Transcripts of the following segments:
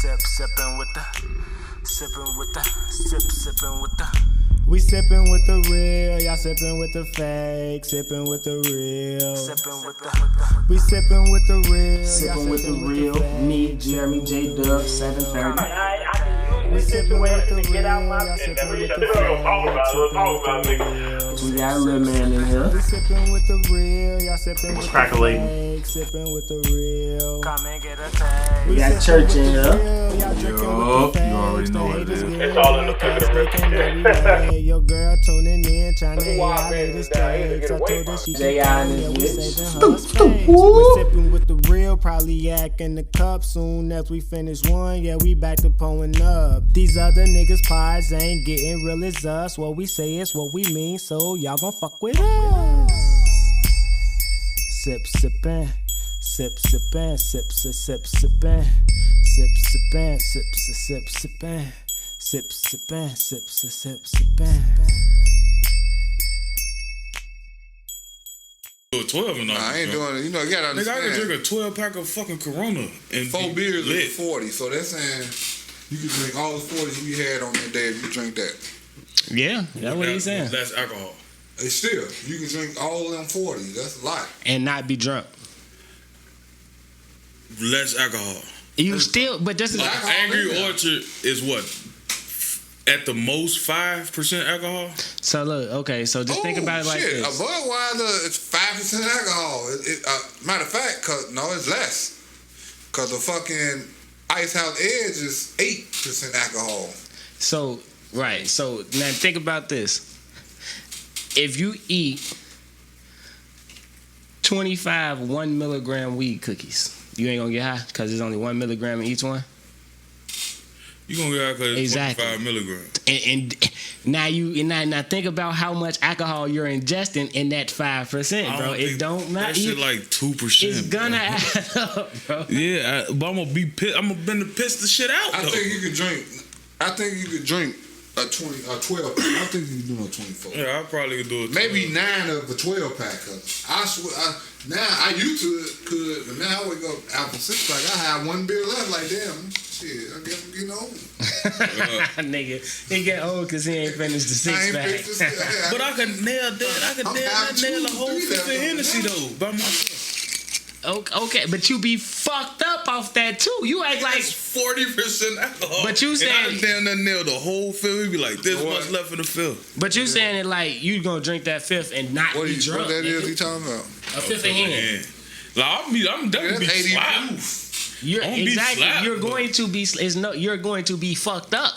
Sippin' with the, sippin' with the. We sippin' with the real, y'all sippin' with the fake, sippin' with the real. Sippin' with the, We sippin' with the real, Sippin' with the real, me, Jeremy, J Dub, 730. We sippin' with the real, y'all sippin' with the fake, sippin' with the real. We got a little man in here. We sippin' with the real, y'all sippin' with the Crack-a-latin'. fake, sippin' with the real. come and get a taste. We got church in here. Yup, you already know what it is. It's all in the Your girl tuning in, trying to hear our latest takes. I told her she J.I. can and yeah, we his saving bitch. her space. We sipping with the real, probably yak in the cup. Soon as we finish one, yeah, we back to pulling up. These other niggas' pies ain't getting real as us. What we say is what we mean, so y'all gon' fuck with us. Sip, sippin', sip, sippin', sip, sip, sippin', sip, sippin', sip, sip, sippin'. Sip, sippin', sip, sippin'. 12 and all. Nah, I ain't doing it. You know, you gotta Nigga, I understand. can drink a 12 pack of fucking Corona and 4 be beers lit. is 40, so that's saying you can drink all the 40s we had on that day if you drink that. Yeah, that's what he's saying. That's alcohol. It's still, you can drink all of them 40s. That's a lot. And not be drunk. Less alcohol. You still, but this is Alcohol Angry in there. Orchard is what? At the most 5% alcohol? so. Look, okay, so just think about it like shit. this. A Budweiser is 5% alcohol. Matter of fact, no, it's less. Cause the fucking Ice House Edge is 8% alcohol. So right, so now think about this. If you eat 25 1 milligram weed cookies, you ain't gonna get high because there's only 1 milligram in each one. You gonna get alcohol Exactly. 25 milligrams. And now think about how much alcohol you're ingesting in that 5%, bro. It don't matter. That shit like 2%. It's gonna bro. add up, bro. Yeah, but I'm gonna be pissed. I'm gonna been to piss the shit out. I though. think you could drink a 12 pack. I don't think you can do no 24. Yeah, I probably could do it. Maybe 9 of a 12 pack. Cause I swear, now I used to could, but now I wake up after 6 pack. I have 1 beer left. Like damn, shit. I guess I'm getting old. Nigga, he get old because he ain't finished the I 6 ain't pack. finished this shit. But I could nail that. I could I'm nail having the 2, whole 3 50 left. Hennessy though by myself. Okay, but you be fucked up off that too. You act like, That's 40% alcohol. But you and I saying- damn near nailed the whole field. We be like, this Boy. much left in the field. but you saying it like you gonna drink that fifth and not What be drunk. that is nigga. he talking about? A fifth of hand. Yeah. Like, I'm definitely That's 80 be slapped. proof. You're Don't be exactly. slapped, You're though. going to be. It's no. You're going to be fucked up.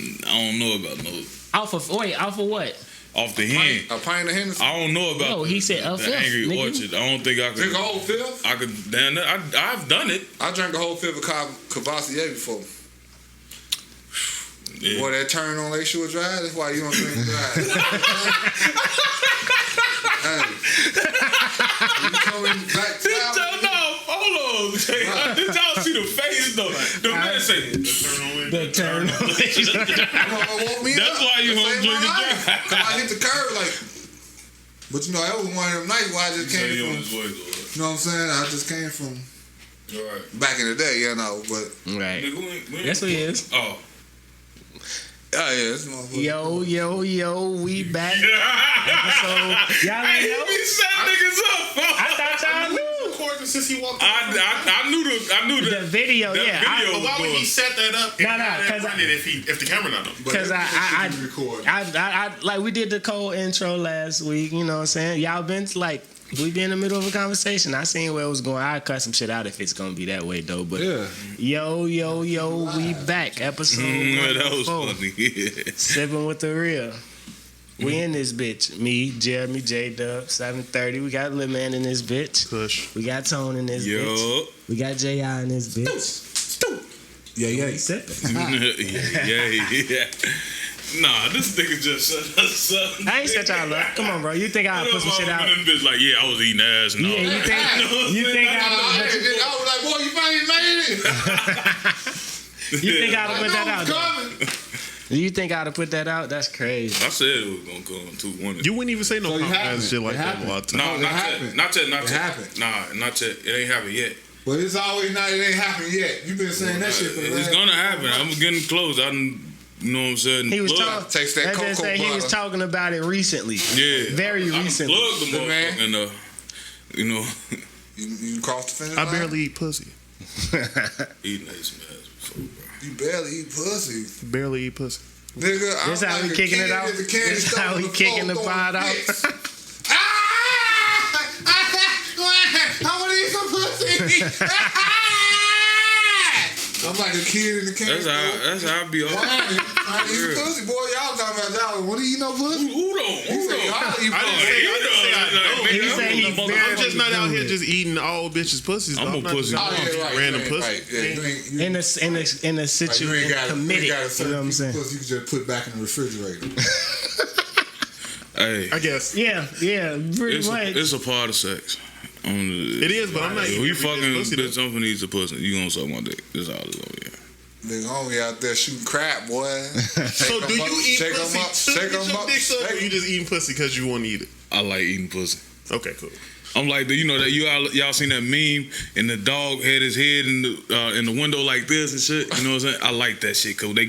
I don't know about no Off of what? off the hand. A pint of Hennessy. I don't know about No, he said a the fifth, Angry nigga. Orchard. I don't think I Drink a could. whole fifth? I could. Damn, I've done it. I drank a whole fifth of Cavassier before. Yeah. Boy, that turn on Lakeshore Drive, that's why you don't drink drive. Hey. You coming back to No, hold on. Did y'all see the face though? The man say, The turn. woke me That's up. why you That don't saved drink my and life. drive. 'Cause I hit the curb like, but you know, that was one of them nights where I just came you on from, his voice, you know what I'm saying? I just came from all right. back in the day, you know, but, Right. Nigga, we That's what he is. Oh. oh yeah, this motherfucker. Yo, we back. I Episode. Y'all ain't know? be setting niggas up. I thought y'all knew. Recording since he walked. I knew The that. video, That yeah. video. But why would he set that up? Nah, and have cause that running if the camera not on? But Because that shit can be recorded. I like we did the cold intro last week. You know what I'm saying? Y'all been like we be in the middle of a conversation. I seen where it was going. I cut some shit out if it's gonna be that way though. But Yeah. yo, we back. Episode That was 4. funny. Yeah. Sippin' with the real. We in this bitch. Me, Jeremy, J Dub, 730. We got Lil Man in this bitch. Push. We got Tone in this bitch. Yo. We got J.I. in this bitch. Yeah. We sippin'. yeah. Nah, this nigga just shut us up. I ain't set y'all up. Come on, bro. You think I'll put some shit out? Bitch like, yeah, I was eating ass and all Yeah, that. you think I was like, boy, you finally made it. you think I'd have put that out? though? Coming. You think I'd have put that out? That's crazy. I said it was gonna come 2-1. You wouldn't even say no So it comment happened. shit like It that a happened. lot of No, times. It happened. not yet. It happened. Nah, not yet. It ain't happened yet. But it's always not. It ain't happened yet. You been saying that shit for the It's last. gonna happen. I'm getting close. You know what I'm saying? He was Look, talking. Takes that Let's just cocoa say he was butter. talking about it recently. Yeah. Very recently. Plug the Good man. motherfucking, you know, You crossed the finish I line? barely eat pussy. eating that smash before, bro. You barely eat pussy. Barely eat pussy. Nigga, This I'm how we like a kicking kid it out? at the candy This store how on we kicking the floor pot throwing out? fits. I want to eat some pussy. I'm like a kid in the candy store. That's how I be all. Whining. I eat Yeah. pussy, boy. Y'all talking about y'all. Want to eat no pussy? Who don't? You say y'all eat I didn't pussy. say I don't. He said he I'm just not out do here it. just eating all bitches' pussies. I'm though. a not pussy. just Oh, eating yeah, right. random right, pussy. Right. Yeah, you ain't, you, in a right, you situation ain't got committed. a You certain know what I'm saying? pussy you can just put back in the refrigerator. Hey, I guess Yeah, pretty much. it's a part of sex. it is, but I'm not. If eating we every fucking pussy, bitch, I'm finna eat the pussy. You gonna suck my dick? That's all it's gonna be. Nigga, homie out there shooting crap, boy. So do you eat shake 'em pussy up, to shake get 'em your up, dick sucked, or shake you just eating pussy because you want to eat it? I like eating pussy. Okay, cool. I'm like, you know that y'all seen that meme and the dog had his head in the window like this and shit. You know what I'm saying? I like that shit because they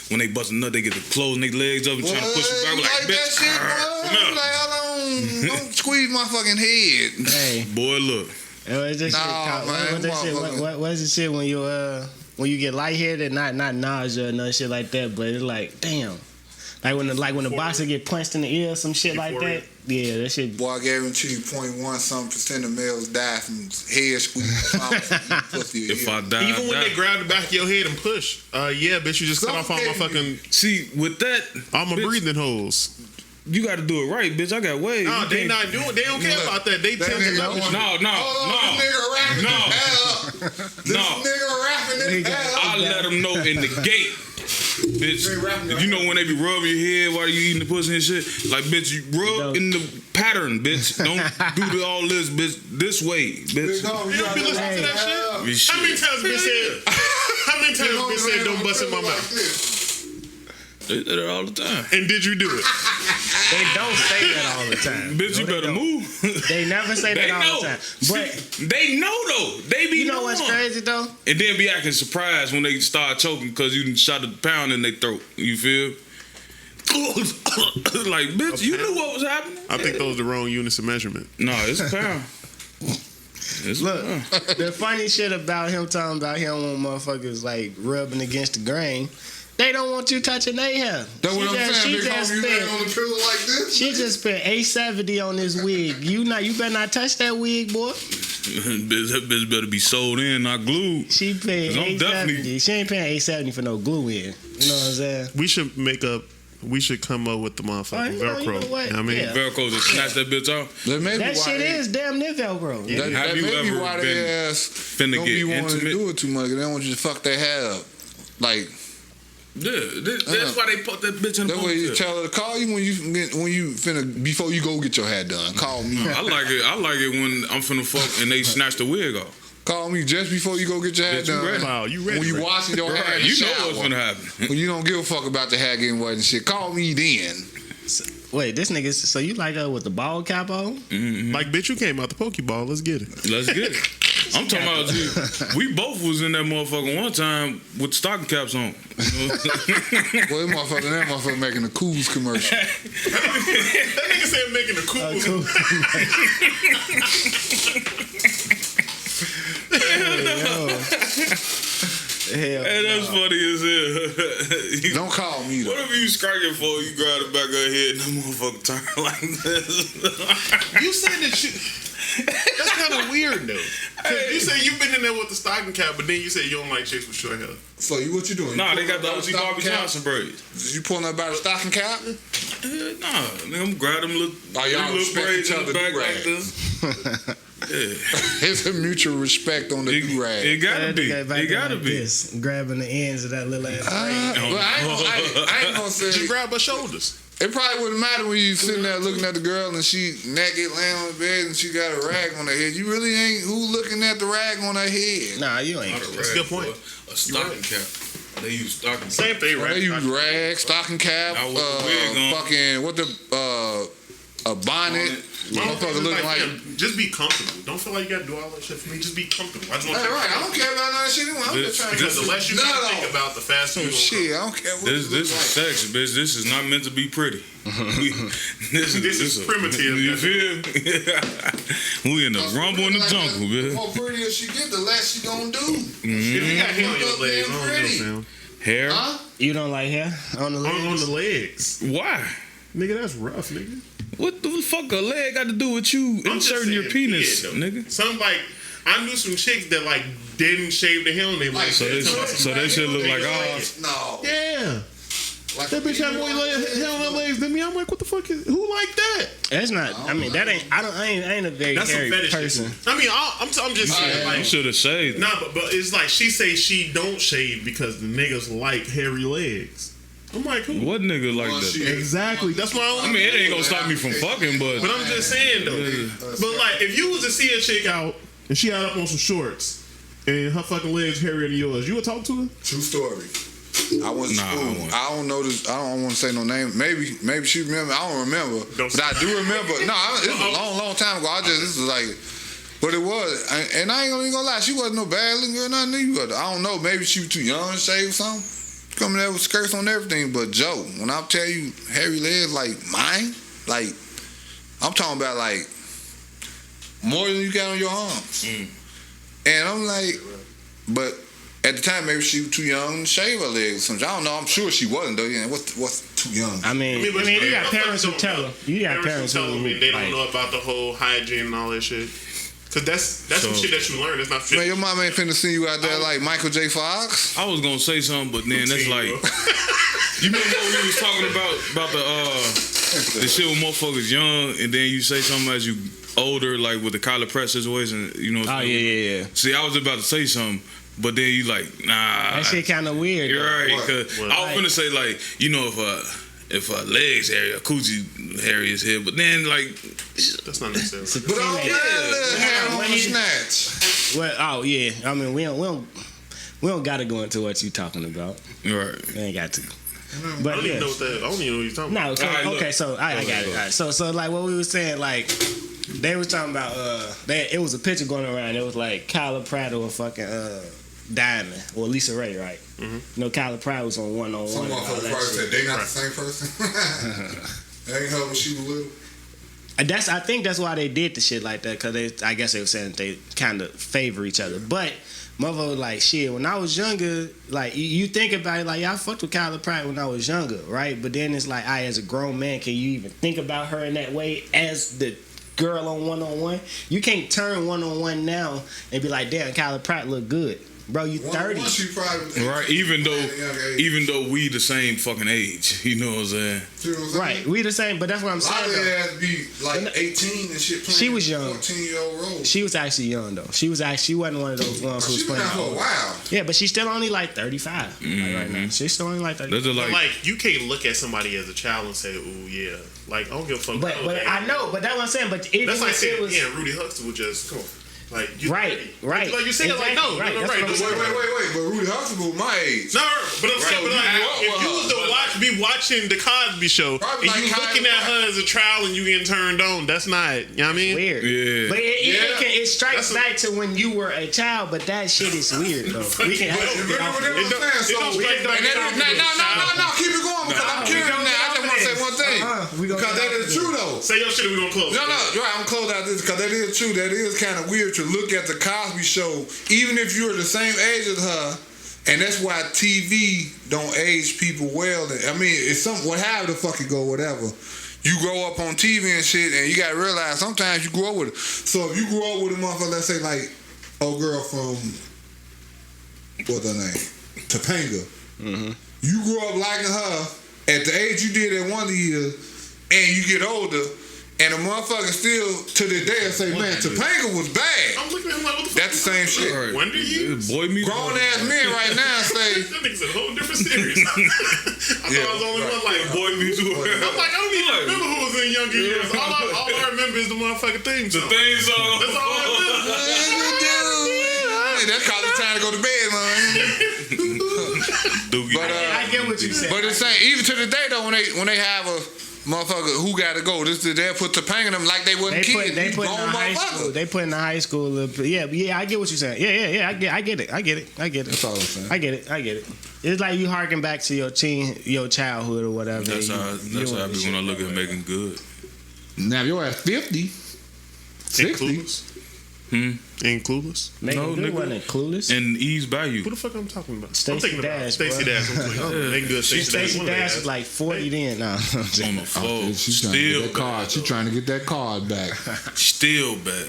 when they bust a nut, they get to closing their legs up and trying to push you back. You Like, like that bitch, shit, come boy? here. Like, hold on. Don't squeeze my fucking head. Hey, Boy, look. what's this shit Nah, called? man, What's that shit? motherfucker. What's the shit when you get lightheaded? Not nausea or no shit like that, but it's like damn. Like when the boxer get punched in the ear, some shit like that. Yeah, that shit. Boy, I guarantee you 0.1% of males die from head squeeze. Pussy. If I die, Even when I they die. grab the back of your head and push, yeah, bitch, you just cut off all my fucking See, with that, all my bitch, breathing holes. you got to do it right, bitch. I got waves. No, You they can't- not doing. They don't care about that. They That tell nigga you don't want- No, Hold on, this nigga rapping No. his hell up. This No. nigga rapping his hell I up. let them know in the gate. Bitch, you know when they be rubbing your head while you eating the pussy and shit? Like, bitch, you rub in the pattern, bitch. Don't do all this, bitch, this way, bitch. You don't be listening to that shit. You How many shit. times been said? How many times been said? Don't bust in my mouth. They do that all the time. And did you do it? They don't say that all the time. Bitch, you No, they better don't. move. They never say They that all know. the time. But They know, though. They be you know what's knowing. crazy though? And then be acting surprised when they start choking because you done shot a pound in their throat. You feel? Like, bitch, you knew what was happening. I think those are the wrong units of measurement. No, it's a pound. It's Look, a pound. the funny shit about him talking about he don't want motherfuckers like rubbing against the grain. They don't want you touching their hair. That's what I'm saying. She Big just homie, you laying spent. on the pillow like this. She just spent $870 on this wig. You better not touch that wig, boy. Bitch, that bitch better be sold in, not glued. She paid 'Cause I'm $870. definitely- She ain't paying $870 for no glue in. You know what I'm saying? We should come up with the motherfucking you know Velcro. what? I mean, Yeah. Velcro just snatch that bitch off. That may be That why shit they- is damn near Velcro. That, Have that you may be ever why been they ass finna don't get be wanting intimate? to do it too much. They don't want you to fuck their hair up. Like Yeah, that's why they put that bitch in the that way you ponytail. tell her to call you when you finna before you go get your hair done. Call me. I like it when I'm finna fuck and they snatch the wig off. Call me just before you go get your hair Bitch, you done. ready? wow, you ready? When you washing your hair in the You know shower. what's gonna happen. When you don't give a fuck about the hair getting wet and shit. Call me then. Wait, this nigga, so you like her with the ball cap on? Like, bitch, you came out the Pokeball. Let's get it. Let's get it. I'm talking about you. We both was in that motherfucker one time with stocking caps on. You know? Boy, that motherfucker making a Coos commercial. That nigga said making a cool. Hell, Hey, that's funny as hell. Don't call me What though. if you striking for you grab the back of her head and that motherfucker turn like this? You said that you. That's kind of weird though. 'Cause you say you've been in there with the stocking cap, but then you say you don't like chicks with short hair. So what you doing? Nah, You they got the pulling OG out Bobby stocking cap? Johnson braids. You pulling up out a stocking cap? Nah, nigga, I'm grabbing them little, Oh, y'all little respect braids each in the other, back do-rag. like this. Yeah. It's a mutual respect on the do rag. It gotta that be. nigga back It there gotta like be. this, grabbing the ends of that little ass. Well, I ain't gonna say. Just grab her shoulders. It probably wouldn't matter when you sitting there looking at the girl and she naked laying on the bed and she got a rag on her head. You really ain't who looking at the rag on her head. Nah, you ain't. That's a good point. A stocking cap. They use stocking cap. Same thing, right? They use rag, stocking cap, Now with the wig on. fucking what the a bonnet. Motherfucker looking like. Just be comfortable. Don't feel like you gotta do all that shit for me. Just be comfortable. I just want Hey, right. I don't care about none of that shit anymore. I'm just trying to because the less you think about, the faster you shit. I don't care what This is sex, bitch. This is not meant to be pretty. this is primitive. You feel? We in the rumble in the jungle, the bitch. more prettier she get, the less she gonna do. If you got hair on your legs, I don't know, fam. Hair? Huh? You don't like hair on the legs? On the legs. Why? Nigga, that's rough, nigga. What the fuck a leg got to do with you I'm just inserting your saying, penis, yeah, nigga? Some like I knew some chicks that like didn't shave their hair on their legs. So they should look like ours. No. Yeah. Like That bitch had more hair on her legs than me. I'm like, what the fuck is who like that? That's not. I mean, that ain't. I ain't a very That's some hairy fetish person. shit. I mean, I'm just saying, You like, should have shaved. nah, but it's like she say she don't shave because the niggas like hairy legs. I'm like, who? What nigga like Well, that? shit. Exactly. That's why I mean, it ain't gonna stop me from fucking, but But I'm just saying though. But like, if you was to see a chick out and she had up on some shorts and her fucking legs hairier than yours, you would talk to her? True story. I went to Nah, I school. won't. I don't know this. I don't want to say no name. Maybe she remember. I don't remember. Don't But I do remember. No, it's a long time ago. This is like, but it was. And I ain't even gonna lie. She wasn't no bad looking girl, nothing either. I don't know. Maybe she was too young to shave or something. Coming there with skirts on everything. But Joe, when I tell you hairy legs like mine, like I'm talking about like more than you got on your arms. And I'm like, but at the time maybe she was too young to shave her legs or something. I don't know. I'm sure she wasn't though. Yeah, what's too young? I mean, you got parents who tell them. You got parents who tell me they don't like, know about the whole hygiene and all that shit. Cause that's some shit that you learn. That's not shit. Man, your mom ain't finna see you out there like Michael J. Fox. I was gonna say something, but then that's like, you remember what we was talking about the shit with motherfuckers young, and then you say something as you older, like with the Kyler Pratt situation, you know. oh yeah. See, I was about to say something, but then you like, nah. That shit kind of weird. You're though. right, cause I was gonna say like, you know, if her legs hairy, her coochie hairy as hell, but then like, That's not necessary. It's a But I'm teenage- glad hair on when the you- snatch. Well, oh yeah. I mean, we don't got to go into what you talking about. right. We ain't got to. I But don't even yeah. know what that. I don't even know what you're talking about. No, so, All right, look. okay, so I got it. All right, so like what we was saying, like they was talking about it was a picture going around. It was like Kyler Pratt or fucking Diamond or Lisa Ray, right? Mm-hmm. You know, Kyler Pratt was on one-on-one. Some and all motherfucker that probably shit. said they not the same person. That ain't her when she was little. I think that's why they did the shit like that, because I guess they were saying they kind of favor each other. But motherfucker, like shit, when I was younger, like you think about it, like I fucked with Kyler Pratt when I was younger, right? But then it's like, as a grown man, can you even think about her in that way as the girl on one-on-one? You can't turn one-on-one now and be like, damn, Kyler Pratt look good. Bro, you 30. Once she probably Right, even at a young age. though we the same fucking age, you know what I'm saying? See what I'm saying? Right, we the same, but that's what I'm A lot saying of though. it has to be like 18 and shit. Playing She was young. 14-year-old role. She was actually young though. She wasn't one of those ones who was She been playing. out for a while. Yeah, but she's still only like 35 like, right now. She's still only like 35. That's just But like, like, you can't look at somebody as a child and say, "Ooh, yeah." Like, I don't give a fuck. But I know, but that's what I'm saying. But even That's like if saying, it was yeah, Rudy Huxtable just come on. Like, you right. Like you said, Exactly, like no, right. no, That's right. what I'm The saying. Wait. But Rudy Huxtable, my age. No, but I'm saying, but you like, grew up if with you her, was to be watching the Cosby Show Probably and you like looking Kyler at her as a child and you getting turned on, that's not, you know what I mean? Weird. Yeah. But it strikes That's back to when you were a child. But that shit is weird though. We can Remember what they were saying? It don't So, strike back and that, no, keep it going because I'm curious now. I just want to say one thing. we gonna Because get that off is of true though. Say your shit and we gonna close. No, right. I'm close out this because that is true. That is kind of weird to look at the Cosby Show, even if you're the same age as her, and that's why TV don't age people well. I mean, it's something. Whatever the fuck it go, whatever. You grow up on TV and shit, and you gotta realize sometimes you grow up with it. So if you grow up with a motherfucker, let's say like old girl from what's her name, Topanga. Mm-hmm. You grew up liking her at the age you did at one year, and you get older, and a motherfucker still to this day say, man, Topanga was bad. I'm looking at him like, what the fuck? That's the same shit. Right. Wonder Years? Boy meets Grown ass men right now say, That nigga's a whole different series. I thought I was the only one like, Boy Meets World. I'm like, I don't even remember who was in younger years. All I remember is the motherfucking theme song. Things song. That's all I remember. hey, that's cause it's time to go to bed, man. Doogie. But I get what you said. but it's saying even to the day though, when they have a motherfucker, who got to go? This they put Topanga them like they wasn't kids. They These put in grown high school. motherfuckers. They put in the high school. Yeah. I get what you're saying. Yeah. I get it. That's all I'm saying. I get it. It's like you harken back to your childhood or whatever. That's how I be when I look at making good. Now if you're at 50, 60. Clueless. Ain't Clueless. Making No, good nigga. wasn't Clueless. And Ease Bayou. Who the fuck I'm talking about? Stacey I'm thinking about Dash, Stacey bro. Dash. I'm like, making good. Stacey Stacey One of Dash their is like 40 then. Nah. On the floor. She's trying to Still get that card. She's trying to get that card back. Still bad.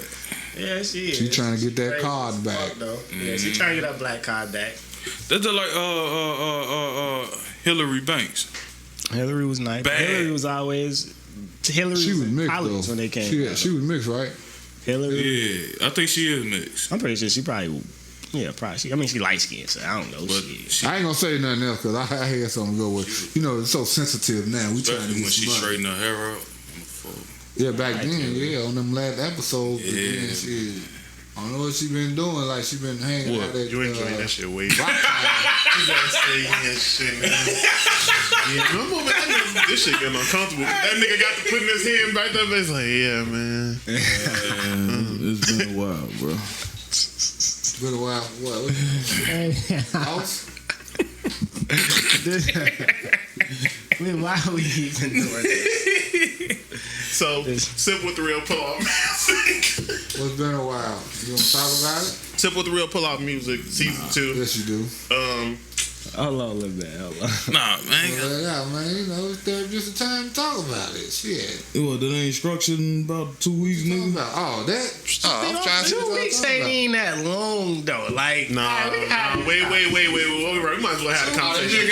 Yeah, she is. She's trying to get that Crazy card as back. fuck, though. Yeah, she trying to get that black card back. That's just like Hillary Banks. Hillary was nice. Bad. Hillary was always. Hillary She was mixed college though. when they came. She was mixed, right? Hillary. Yeah, I think she is mixed. I'm pretty sure she probably. Yeah, probably. She light skinned, so I don't know. But Shit. she, I ain't gonna say nothing else because I had something to go with. You know, it's so sensitive now. We trying to especially get when she some money. straightened her hair out. On the floor. Yeah, back then, yeah, on them last episodes. but Yeah. then shit, I don't know what she been doing. Like she been hanging What? out at You enjoying that shit way. Rock Island. You gotta say that shit, man. Yeah, remember when this shit getting uncomfortable. That nigga got to putting his hand back up. It's like, yeah, man. It's been a while, bro. It's been a while. What? House? Man, why are we even doing this? So, Sip with the Real Pull-Off Music. What's been a while? You want to talk about it? Sip with the Real Pull-Off Music, Season 2. Yes, you do. Hold on a little bit. Hold on. Nah, man. Yeah, man. You know, it's there just a time to talk about it. Shit. What, that ain't structured in about 2 weeks, Talk nigga? about I'm trying to 2 weeks ain't even that long though. Like, Nah, wait. We might as well have a conversation.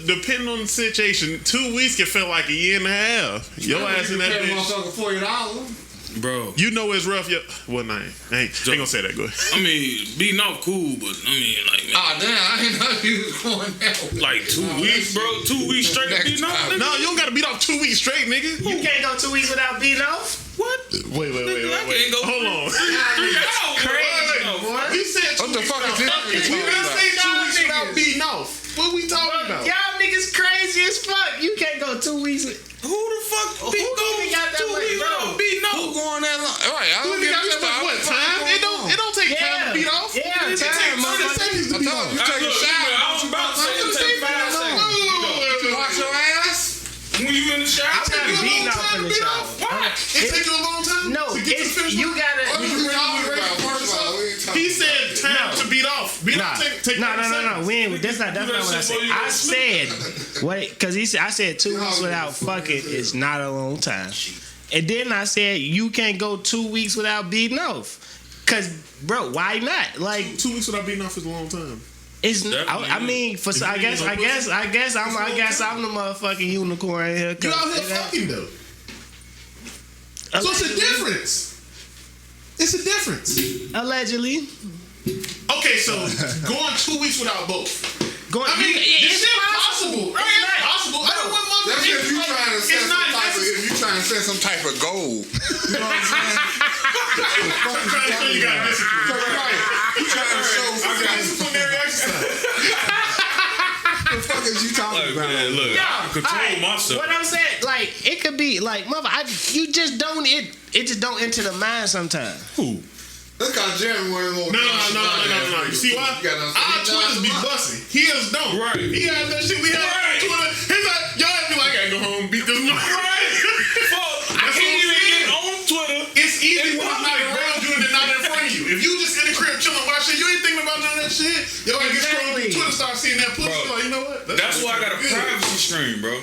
Depending on the situation, 2 weeks can feel like a year and a half. Your ass in that bitch. motherfucker $40. Bro. You know it's rough. Well, nah, I ain't gonna say that. Go ahead. I mean, beating off cool, but I mean, like, man, Oh, damn. I didn't know you was going that way. like 2 weeks, bro. 2 weeks straight Next beating off, time. nigga. No, you don't gotta beat off 2 weeks straight, nigga. you can't go 2 weeks without beating off. What? Wait. can't go Hold on. 3 hours. Wait. We said 2 What the weeks fuck is without- this? We didn't say 2 weeks Y'all without niggas. beating off. What we talking about? Y'all niggas crazy as fuck. You can't go 2 weeks. Who the fuck Who even got that 2 much, weeks bro? without beating Who off? going that long? All right, I You don't get got this that much what time? It don't take time to beat off. Yeah, It time, takes 30 motherfucker. seconds to I beat told off. you, take a shower. I was about to say it take 5 seconds. Wash your ass. When you in the shower, I'm not you a beating long off time in to the beat shower. off? Why? It take you a long time No, to get to the it's, finish you line? gotta. What You, you talking about? First of all, we ain't talking He said time to beat off. Beat off take no. 30 seconds. We ain't. That's not what I said. I said wait, because he said I said 2 weeks without fucking is not a long time, and then I said you can't go 2 weeks without beating off. Cause bro, why not? Like 2 weeks without beating off is a long time. it's. Definitely I mean, for I guess I'm the motherfucking unicorn here. You out here fucking though. So it's a difference. It's a difference. Allegedly. Okay, so going 2 weeks without both. Going, I mean, it's it's possible. Right? It's possible. I don't want one. That's if you trying to set It's some not type of, necessary. if you trying to set some type of goal. You know what I'm saying? I'm trying to show you got discipline. Right. You trying to show some type of Disciplinary exercise. what the fuck is you talking Like, about? man, look, I can control myself. What I'm saying, like, it could be like, mother, you just don't. It just don't enter the mind sometimes. Who? That's cause Jeremy one of them. No. You see why? Our Twitters be busting. His don't. Right. He has that shit. We have Right. Twitter. He's like, y'all be like, I gotta go home, beat this one. Fuck, I can't even get on Twitter. It's easy when it's not around you and they're not in front of you. If you just in the crib chilling watching, you ain't thinking about none of that shit. Yo, I get scrolling through Twitter, start seeing that pussy. Bro, Like, you know what? That's why I got a privacy stream, bro.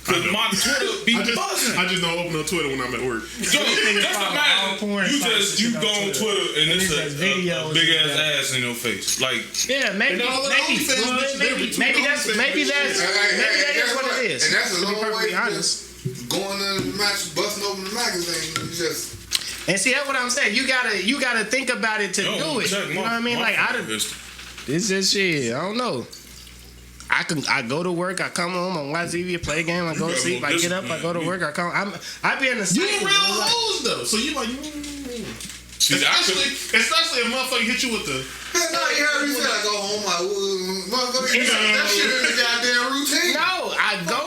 Cause my Twitter be buzzing. I just don't open up Twitter when I'm at work. Yo, just imagine you go on Twitter and it's a big ass in your face. Like, Yeah, maybe that is what it is. And that's a To be long way perfectly to honest. just going to the match, busting open the magazine. You just And see, that's what I'm saying. You gotta think about it to do it. You know what I mean? Like, it's just shit. I don't know. I go to work, I come home, I watch TV, I play a game, I go to sleep, I get up, I go to work, I come. I be in the You cycle. around hoes though, so you like. Especially a motherfucker hit you with the. no, you heard me say I go home, that shit in the goddamn routine. No, I go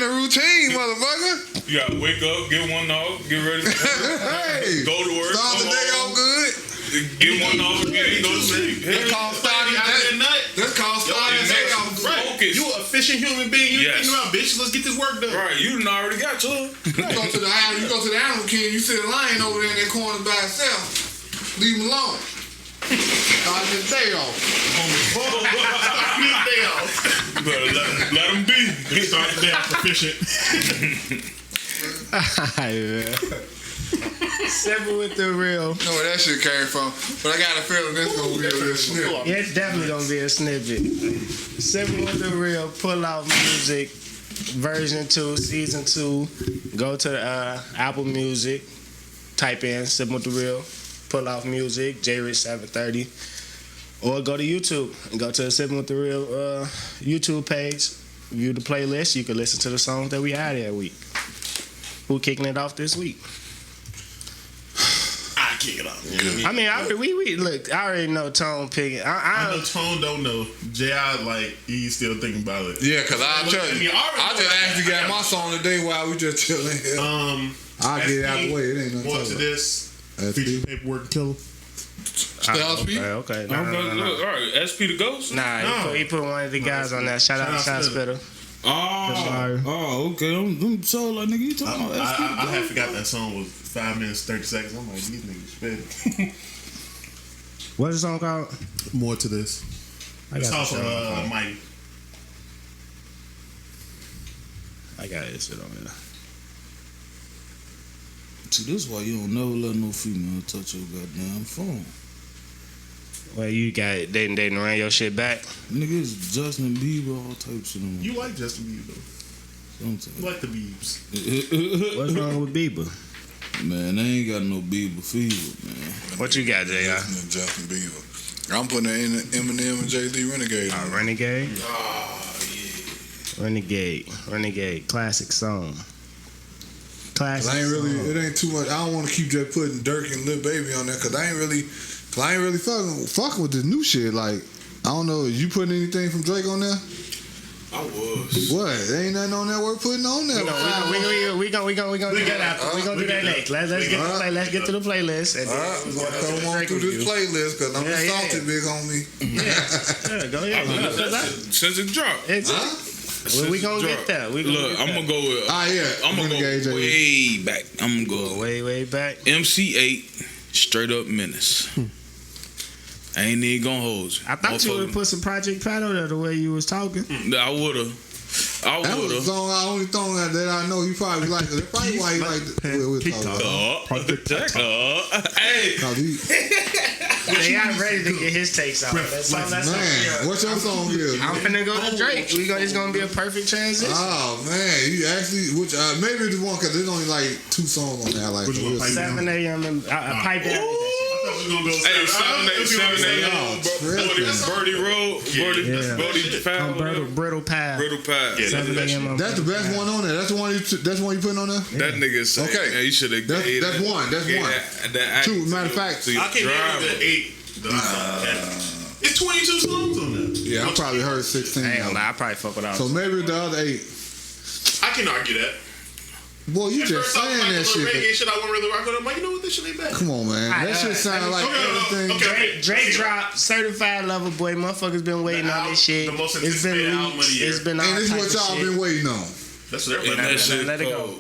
in the routine, motherfucker. You gotta wake up, get one off, get ready, Hey, go to work, start the come day home, off good. get one off again, go to sleep. That's called starting Out of that nut. That's called starting the day off. Right. Focus. You an efficient human being. You Yes. thinking about, bitch, let's get this work done. Right, you done already got yours. You go to the animal kingdom, you see a lion over there in that corner by itself. Leave him alone. Start the day off. Day off. You better let them be. Start the day off proficient. Sippin' with the real. know where that shit came from, but I got a feeling that's gonna be a little snip. Yeah, it's definitely gonna be a snippet. Sippin' with the real. Pull out music. Version 2, season 2. Go to Apple Music. Type in Sippin' with the real. Pull off music. J Rich 730. Or go to YouTube and go to the Sippin' with the real YouTube page. View the playlist. You can listen to the songs that we had that week. Who kicking it off this week? I kick it off. I mean, we look. I already know Tone picking. I know Tone don't know. J.I. like he's still thinking about it. Yeah, cause I'll tell you, I just actually got my song today while we just chilling here. I'll get it out the way. It ain't nothing. More to this. Feature paperwork killer. Okay. No. Look, all right, SP the Ghost? Nah, he put one of the guys on that. Shout out Shot Spitter. Okay. I'm so like, nigga, you talking about SP? I had forgot that song was 5 minutes 30 seconds. I'm like, these niggas spit. What's the song called? More to this. It's also Mighty. I got it. Shit on there. See, this is why you don't never let no female touch your goddamn phone. Well, you got it. They done ran your shit back. Niggas, Justin Bieber, all types of them. You like Justin Bieber though. Sometimes. You like the Biebs. What's wrong with Bieber? Man, they ain't got no Bieber fever, man. What you got, J.I.? Justin Bieber. I'm putting in Eminem and Jay-Z Renegade. Renegade? Oh, yeah. Renegade. Classic song. Classic. It ain't too much. I don't want to keep just putting Dirk and Lil Baby on there because I ain't really fucking with this new shit. Like, I don't know. Is you putting anything from Drake on there? I was. What? There ain't nothing on there worth putting on there. We gonna do that after. We gonna do that next. Let's get to the playlist. And We're gonna come on through this playlist because I'm salty big on me. Yeah, go ahead. Since it dropped. We gonna get that. Look, I'm gonna go with. I'm gonna go way back. I'm gonna go way back. MC8, Straight Up Menace. I ain't even gonna hold you. I thought you would've put some Project Pat on there the way you was talking. I would've. That was the song, the only song that I know he probably liked. That's probably why he liked it. Hey, they got ready to get his takes out. Man, what's your song is? I'm finna go to Drake. It's gonna be a perfect transition. Oh man, you actually, maybe it's one because there's only like 2 songs on there. I like 7 a.m. and Pipe Down. Hey, 7 a.m. Birdie Road. Brittle Path. Yeah, 7 a.m. That's the best one on there. That's the one you putting on there. That nigga said, okay. Man, you should have. That's one. That's one. Two. Matter of fact, I can't remember the 8. It's 22 songs on there. Yeah, I probably heard 16. I ain't gonna lie, I probably fuck with all. So maybe the other 8. I can argue that. Boy, you just saying that shit. Reggae shit I won't really rock with. I'm like, you know what? This shit ain't bad. Come on, man. That shit sound like everything. Drake dropped Certified Lover Boy. Motherfuckers been waiting on this shit. The most It's been anticipated album of the leaked. year. It's been all And this is types what of y'all shit. been waiting on. That's what everybody. Let it go.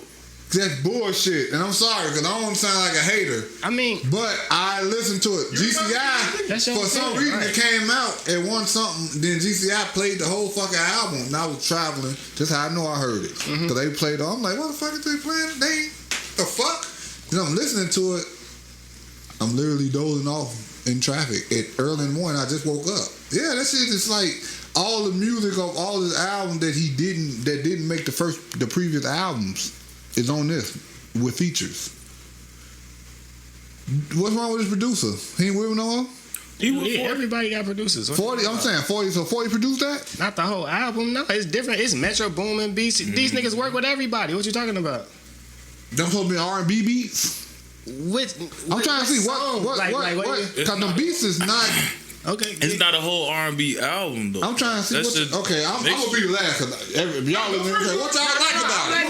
That's bullshit. And I'm sorry because I don't want to sound like a hater. I mean, but I listened to it. GCI, for some reason, it came out and won something. Then GCI played the whole fucking album. And I was traveling. That's how I know I heard it. Because they played it. I'm like, what the fuck is they playing? The fuck? Then I'm listening to it. I'm literally dozing off in traffic at early in the morning. I just woke up. Yeah, that shit is like all the music of all his albums that didn't make the previous albums is on this with features. What's wrong with his producer? He ain't with him no more? Everybody got producers. 40, I'm saying 40, so 40 produced that? Not the whole album, no. It's different. It's Metro Boomin beats. These niggas work with everybody. What you talking about? Them supposed to be R&B beats? I'm trying to see what because them beats is not Okay, It's not a whole R&B album though. I'm trying to see That's what. just- I'm gonna be the last because y'all listening. What y'all like about it?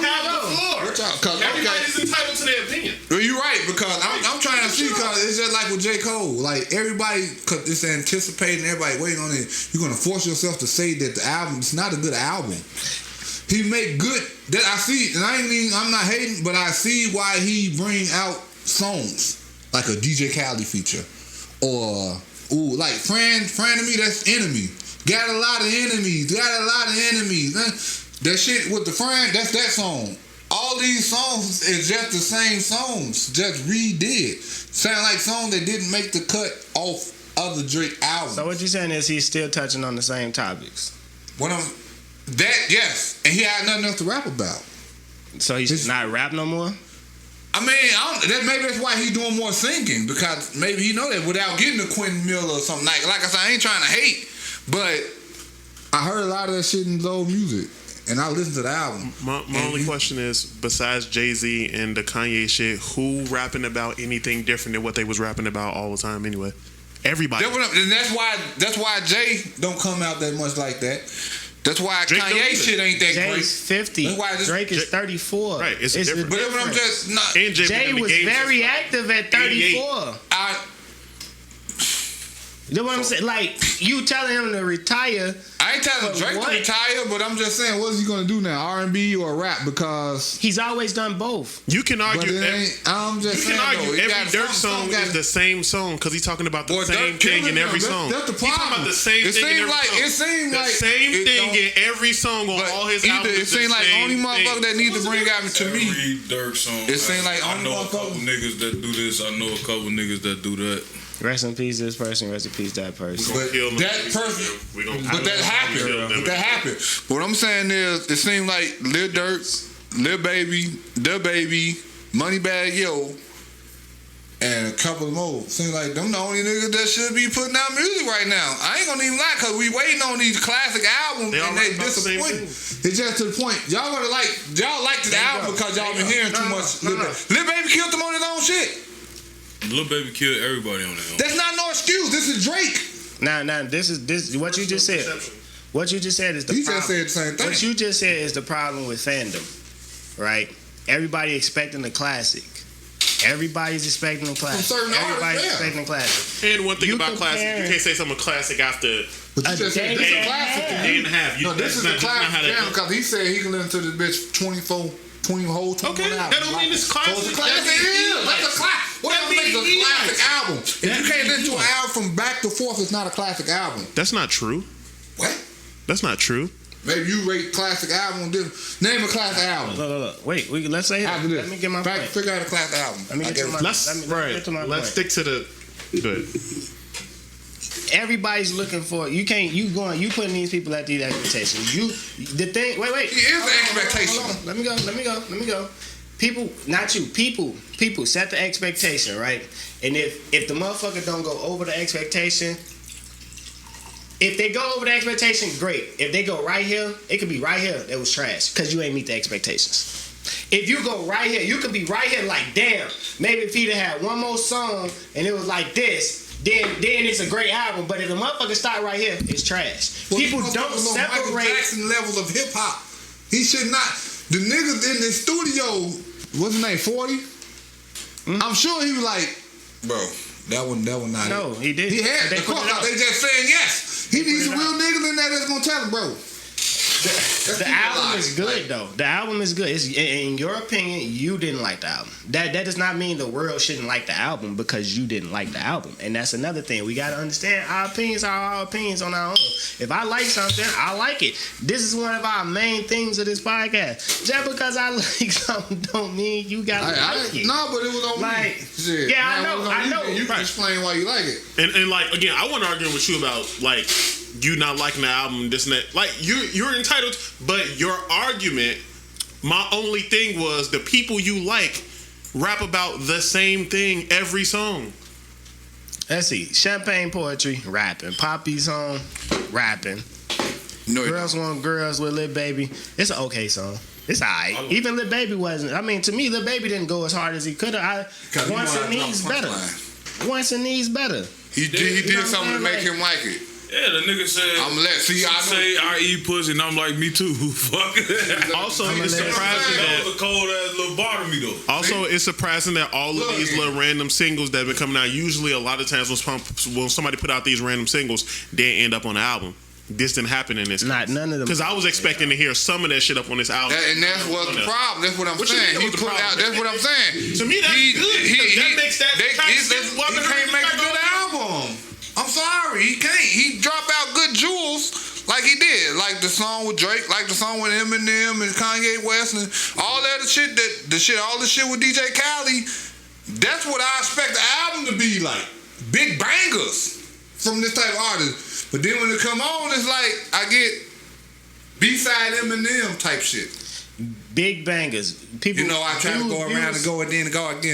What y'all? Cause, Everybody's entitled to their opinion. Well, you're right because I'm trying to see because it's just like with J. Cole. Like everybody, cause it's anticipating. Everybody waiting on it. You're gonna force yourself to say that the album is not a good album. He make good that I see, and I'm not hating, but I see why he bring out songs like a DJ Khaled feature, or like friend to me, that's enemy. Got a lot of enemies. That shit with the friend, that's that song. All these songs is just the same songs, just redid. Sound like songs that didn't make the cut off other Drake albums. So what you're saying is he's still touching on the same topics. Yes, and he had nothing else to rap about. So he's not rap no more? I mean, maybe that's why he's doing more singing, because maybe he know that without getting a Quentin Miller or something. Like I said, I ain't trying to hate, but I heard a lot of that shit in low music, and I listened to the album. My only question is, besides Jay-Z and the Kanye shit, who rapping about anything different than what they was rapping about all the time anyway? Everybody. And that's why Jay don't come out that much like that. That's why Drake Kanye shit ain't that great. Jay's 50. That's why Drake is 34. Right, it's different. But I'm just not. And Jay was very active at 34. You know what I'm saying? Like, you telling him to retire. I ain't telling Drake to retire, but I'm just saying, what is he gonna do now? R&B or rap? Because he's always done both. You can argue. I'm just saying, every Dirk song is the same song because he's talking about the same thing in every song. That's the problem. He's talking about the same thing in every song. It seems like the same thing in every song on all his albums. It seems like only motherfucker that need to bring out to me. Every Dirk song. It seems like I only know a couple motherfucker. niggas that do this. I know a couple niggas that do that. Rest in peace this person, rest in peace that person. But that person, but that happened. That happened. What I'm saying is, it seems like Lil Durk, Lil Baby, Da Baby, Moneybagg Yo, and a couple more. Seems like them the only niggas that should be putting out music right now. I ain't gonna even lie, cause we waiting on these classic albums and they disappointing. It's just to the point. Y'all like the album because y'all been hearing too much. Lil Baby killed them on his own shit. Lil Baby killed everybody on that. That's not no excuse. This is Drake. Nah, this is what you just said. What you just said is the problem. Just said the same thing. What you just said is the problem with fandom, right? Everybody expecting the classic. Everybody's expecting the classic. Everybody's expecting the classic. And one thing about classic, you can't say something classic after But you just said this is a classic. day and a half. No, this is a classic because he said he can listen to this bitch 20 whole 21 Okay, hours. that don't mean it's classic. So it's a classic. That's a classic. What else makes a classic album? If you can't listen to an album from back to forth, it's not a classic album. That's not true. What? That's not true. Maybe you rate classic album. Name a classic album. Look. Wait, let's say After this. Let me get my point. Figure out a classic album. Let me get to my point. Let's stick to the good. Everybody's looking for you putting these people at these expectations. Wait. It is an expectation. Hold on. Let me go. People, not you, people set the expectation, right? And if the motherfucker don't go over the expectation, if they go over the expectation, great. If they go right here, it could be right here, that was trash, because you ain't meet the expectations. If you go right here, you could be right here like, damn, maybe if he'd have had one more song and it was like this, then it's a great album. But if the motherfucker start right here, it's trash. People don't separate. Michael Jackson level of hip hop. He should not. The niggas in the studio, what's his name, 40? Mm-hmm. I'm sure he was like, bro, that one not it. No, he did. He had they the course. They just saying yes. He needs some real niggas in there that's gonna tell him, bro. The album is good though. The album is good. In your opinion, you didn't like the album. That does not mean the world shouldn't like the album because you didn't like the album. And that's another thing. We gotta understand our opinions are our opinions on our own. If I like something, I like it. This is one of our main things of this podcast. Just because I like something don't mean you gotta like it. No, but it was on me. Shit. Yeah, I know. You can explain why you like it. And like again, I want to argue with you about like you not liking the album, this and that. Like you're entitled, but your argument, my only thing was the people you like rap about the same thing every song. Let's see. Champagne Poetry, rapping. Poppy song, rapping. No, Girls Want Girls with Lil Baby. It's an okay song. It's alright. Even Lil Baby wasn't. I mean, to me, Lil Baby didn't go as hard as he could have. Once it needs better. Wants and needs better. He did something to make him like it. Yeah, the nigga said. I'm gonna let see. I say I eat pussy, and I'm like, me too. Fuck. Also, it's surprising That that. was a cold ass little bottomy though. Also, it's surprising that all of these little random singles that have been coming out. Usually, a lot of times when somebody put out these random singles, they end up on the album. This didn't happen in this. Not none of them. Because I was expecting to hear some of that shit up on this album. and that's what's the problem. That's what I'm saying. He put out. That's what I'm saying. To me, that's good. That makes that kind of shit. He can't make a good album. I'm sorry, he can't. He drop out good jewels like he did, like the song with Drake, like the song with Eminem and Kanye West, and all that shit. All the shit with DJ Khaled. That's what I expect the album to be like. Big bangers from this type of artist. But then when it come on, it's like I get B-side Eminem type shit. Big bangers. People, I try to go around and go again.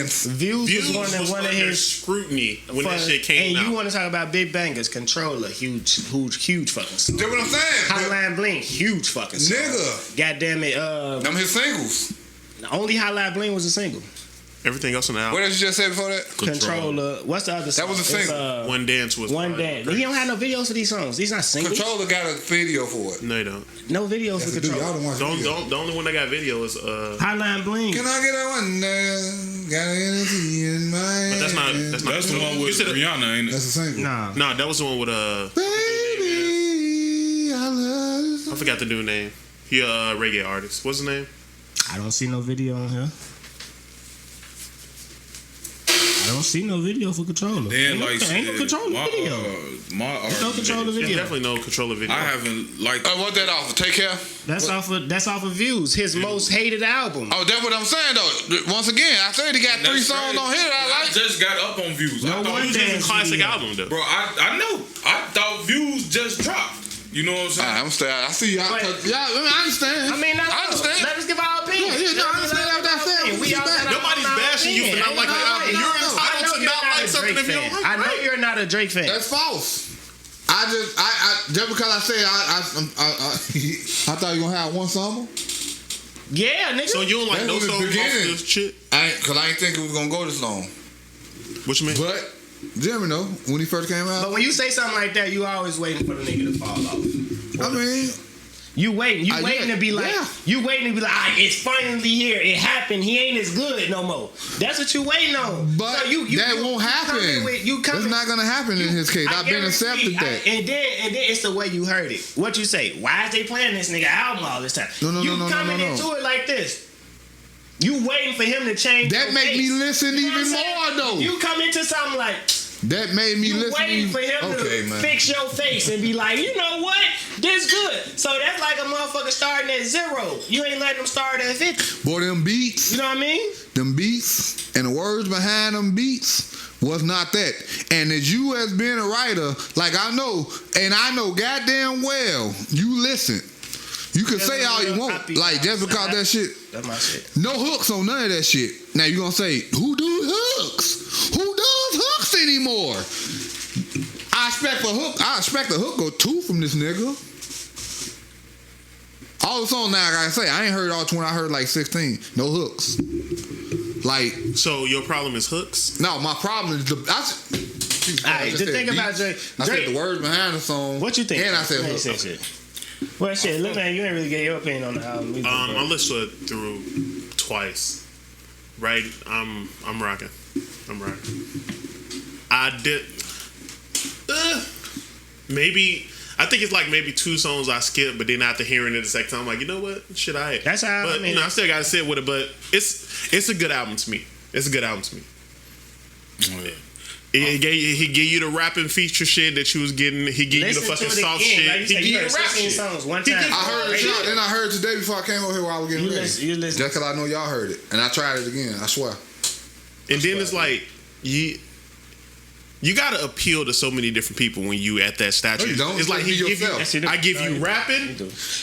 Views was one of his scrutiny when that shit came out. And you want to talk about big bangers? Controller, huge fucking song. That's what I'm saying. Hotline Bling, huge fucking song. Nigga. Goddamn it. Them his singles. Only Hotline Bling was a single. Everything else on the album. What did you just say before that? Controller. What's the other song? That was a single. One Dance was One Dance. He don't have no videos for these songs. These not singles. Controller got a video for it. No, you don't. No videos for Dude, y'all Controller. don't watch the video. The only one that got video is Hotline Bling. Can I get that one? Got an energy in my but that's not That's the one with Rihanna, ain't it? That's a single. Nah. that was the one with Baby, I love. I forgot the dude name. He a reggae artist. What's his name? I don't see no video on here. I don't see no video for Controller. Then like ain't no Controller video. My No Controller There's video. definitely no Controller video. I haven't like. What that off? Take care. That's off of Views, his most hated album. Oh, that's what I'm saying though. Once again, I said he got 3 songs on here that I I like. just got up on Views. I thought Views is a classic album though. Bro, I know. I thought Views just dropped. You know what I'm saying? I'm still. I see y'all. I understand. I mean, I understand. Let us give our opinion. I understand what that said. We all got Nobody's our bashing you for not liking the album. You're entitled to not like something if you don't like it. I know you're not a Drake fan. That's false. I just because I said I thought you were gonna have one song. Yeah, nigga. So you don't like That no was the songs off beginning. this shit? Cause I ain't think it was gonna go this long. What you mean? But Jeremy know when he first came out. But when you say something like that, you always waiting for the nigga to fall off. I mean, You waiting to be like, it's finally here. It happened. He ain't as good no more. That's what you waiting on. but So you that won't happen. That's not gonna happen in his case. I've been accepted that. And then it's the way you heard it. What you say? Why is they playing this nigga album all this time? No. You coming into it like this. You waiting for him to change. That make me listen even more though. You come into something like. That made me You listen. waiting for him to fix your face and be like, you know what? This good. So that's like a motherfucker starting at 0. You ain't letting them start at 50. Boy, them beats. You know what I mean? Them beats and the words behind them beats was not that. And as you as being a writer, like I know goddamn well, you listen. You can say all you want, like just because that shit. That's my shit. No hooks on none of that shit. Now you gonna say, who do hooks? Who does hooks anymore? I expect a hook or 2 from this nigga. All the songs now, I gotta say, I ain't heard all 20. I heard like 16. No hooks. Like, So your problem is hooks? no, my problem is Alright, the thing about Drake. I said the words behind the song. What you think? And I said You ain't hooks. said shit. Well, shit, look, man, you ain't really get your opinion on the album. Either, I listened to it through twice. Right? I'm rocking. I did. Maybe. I think it's like maybe 2 songs I skipped, but then after hearing it the second time, I'm like, you know what? Shit, I. That's how. But I mean, I still gotta sit with it. But it's a good album to me. It's a good album to me. He gave you the rapping feature shit that you was getting. He gave you the fucking soft shit. Like He gave you the rap 16 shit. songs one time. I heard it, then I heard it today before I came over here while I was getting ready. You listen. Just because I know y'all heard it. And I tried it again, I swear. And then it's like you gotta appeal to so many different people when you at that stature. No, you don't. It's like Just be he give yourself. you, I give you rapping,